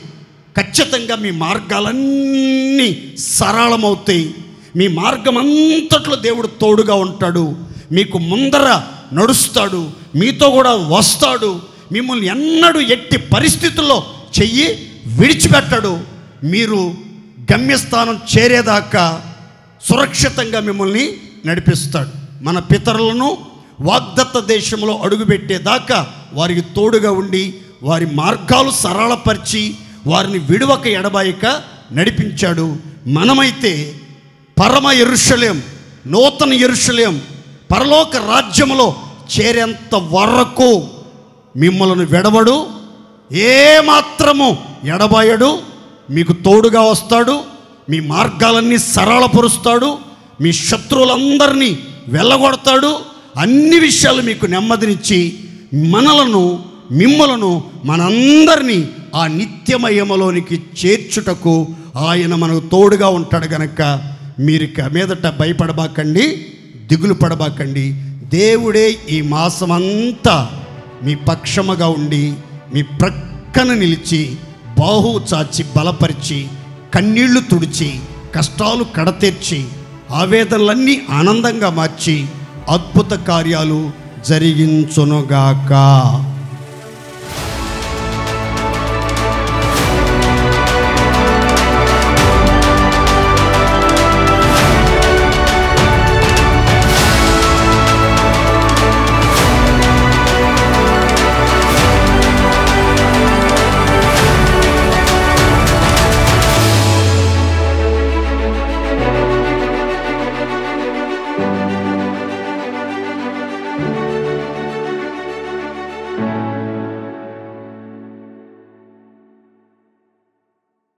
ఖచ్చితంగా మీ మార్గాలన్నీ సరళమవుతాయి. మీ మార్గం అంతట్లో దేవుడు తోడుగా ఉంటాడు. మీకు ముందర నడుస్తాడు, మీతో కూడా వస్తాడు. మిమ్మల్ని ఎన్నడూ ఎట్టి పరిస్థితుల్లో చెయ్యి విడిచిపెట్టడు. మీరు గమ్యస్థానం చేరేదాకా సురక్షితంగా మిమ్మల్ని నడిపిస్తాడు. మన పితరులను వాగ్దత్త దేశంలో అడుగుపెట్టేదాకా వారికి తోడుగా ఉండి వారి మార్గాలు సరళపరిచి వారిని విడువక ఎడబాయక నడిపించాడు. మనమైతే పరమ యెరూషలేం, నూతన యెరూషలేం, పరలోక రాజ్యములో చేరేంత వరకు మిమ్మల్ని విడవడు, ఏమాత్రము ఎడబాయడు. మీకు తోడుగా వస్తాడు. మీ మార్గాలన్నీ సరళపరుస్తాడు. మీ శత్రువులందరినీ వెళ్ళగొడతాడు. అన్ని విషయాలు మీకు నెమ్మదినిచ్చి మిమ్మలను మనందరినీ ఆ నిత్యమయములోనికి చేర్చుటకు ఆయన మనకు తోడుగా ఉంటాడు. గనక మీరు ఇక మీదట భయపడబాకండి, దిగులు పడబాకండి. దేవుడే ఈ మాసమంతా మీ పక్షముగా ఉండి మీ ప్రక్కన నిలిచి బాహు చాచి బలపరిచి కన్నీళ్లు తుడిచి కష్టాలు కడతీర్చి ఆవేదనలన్నీ ఆనందంగా మార్చి అద్భుత కార్యాలు జరిగించునుగాక.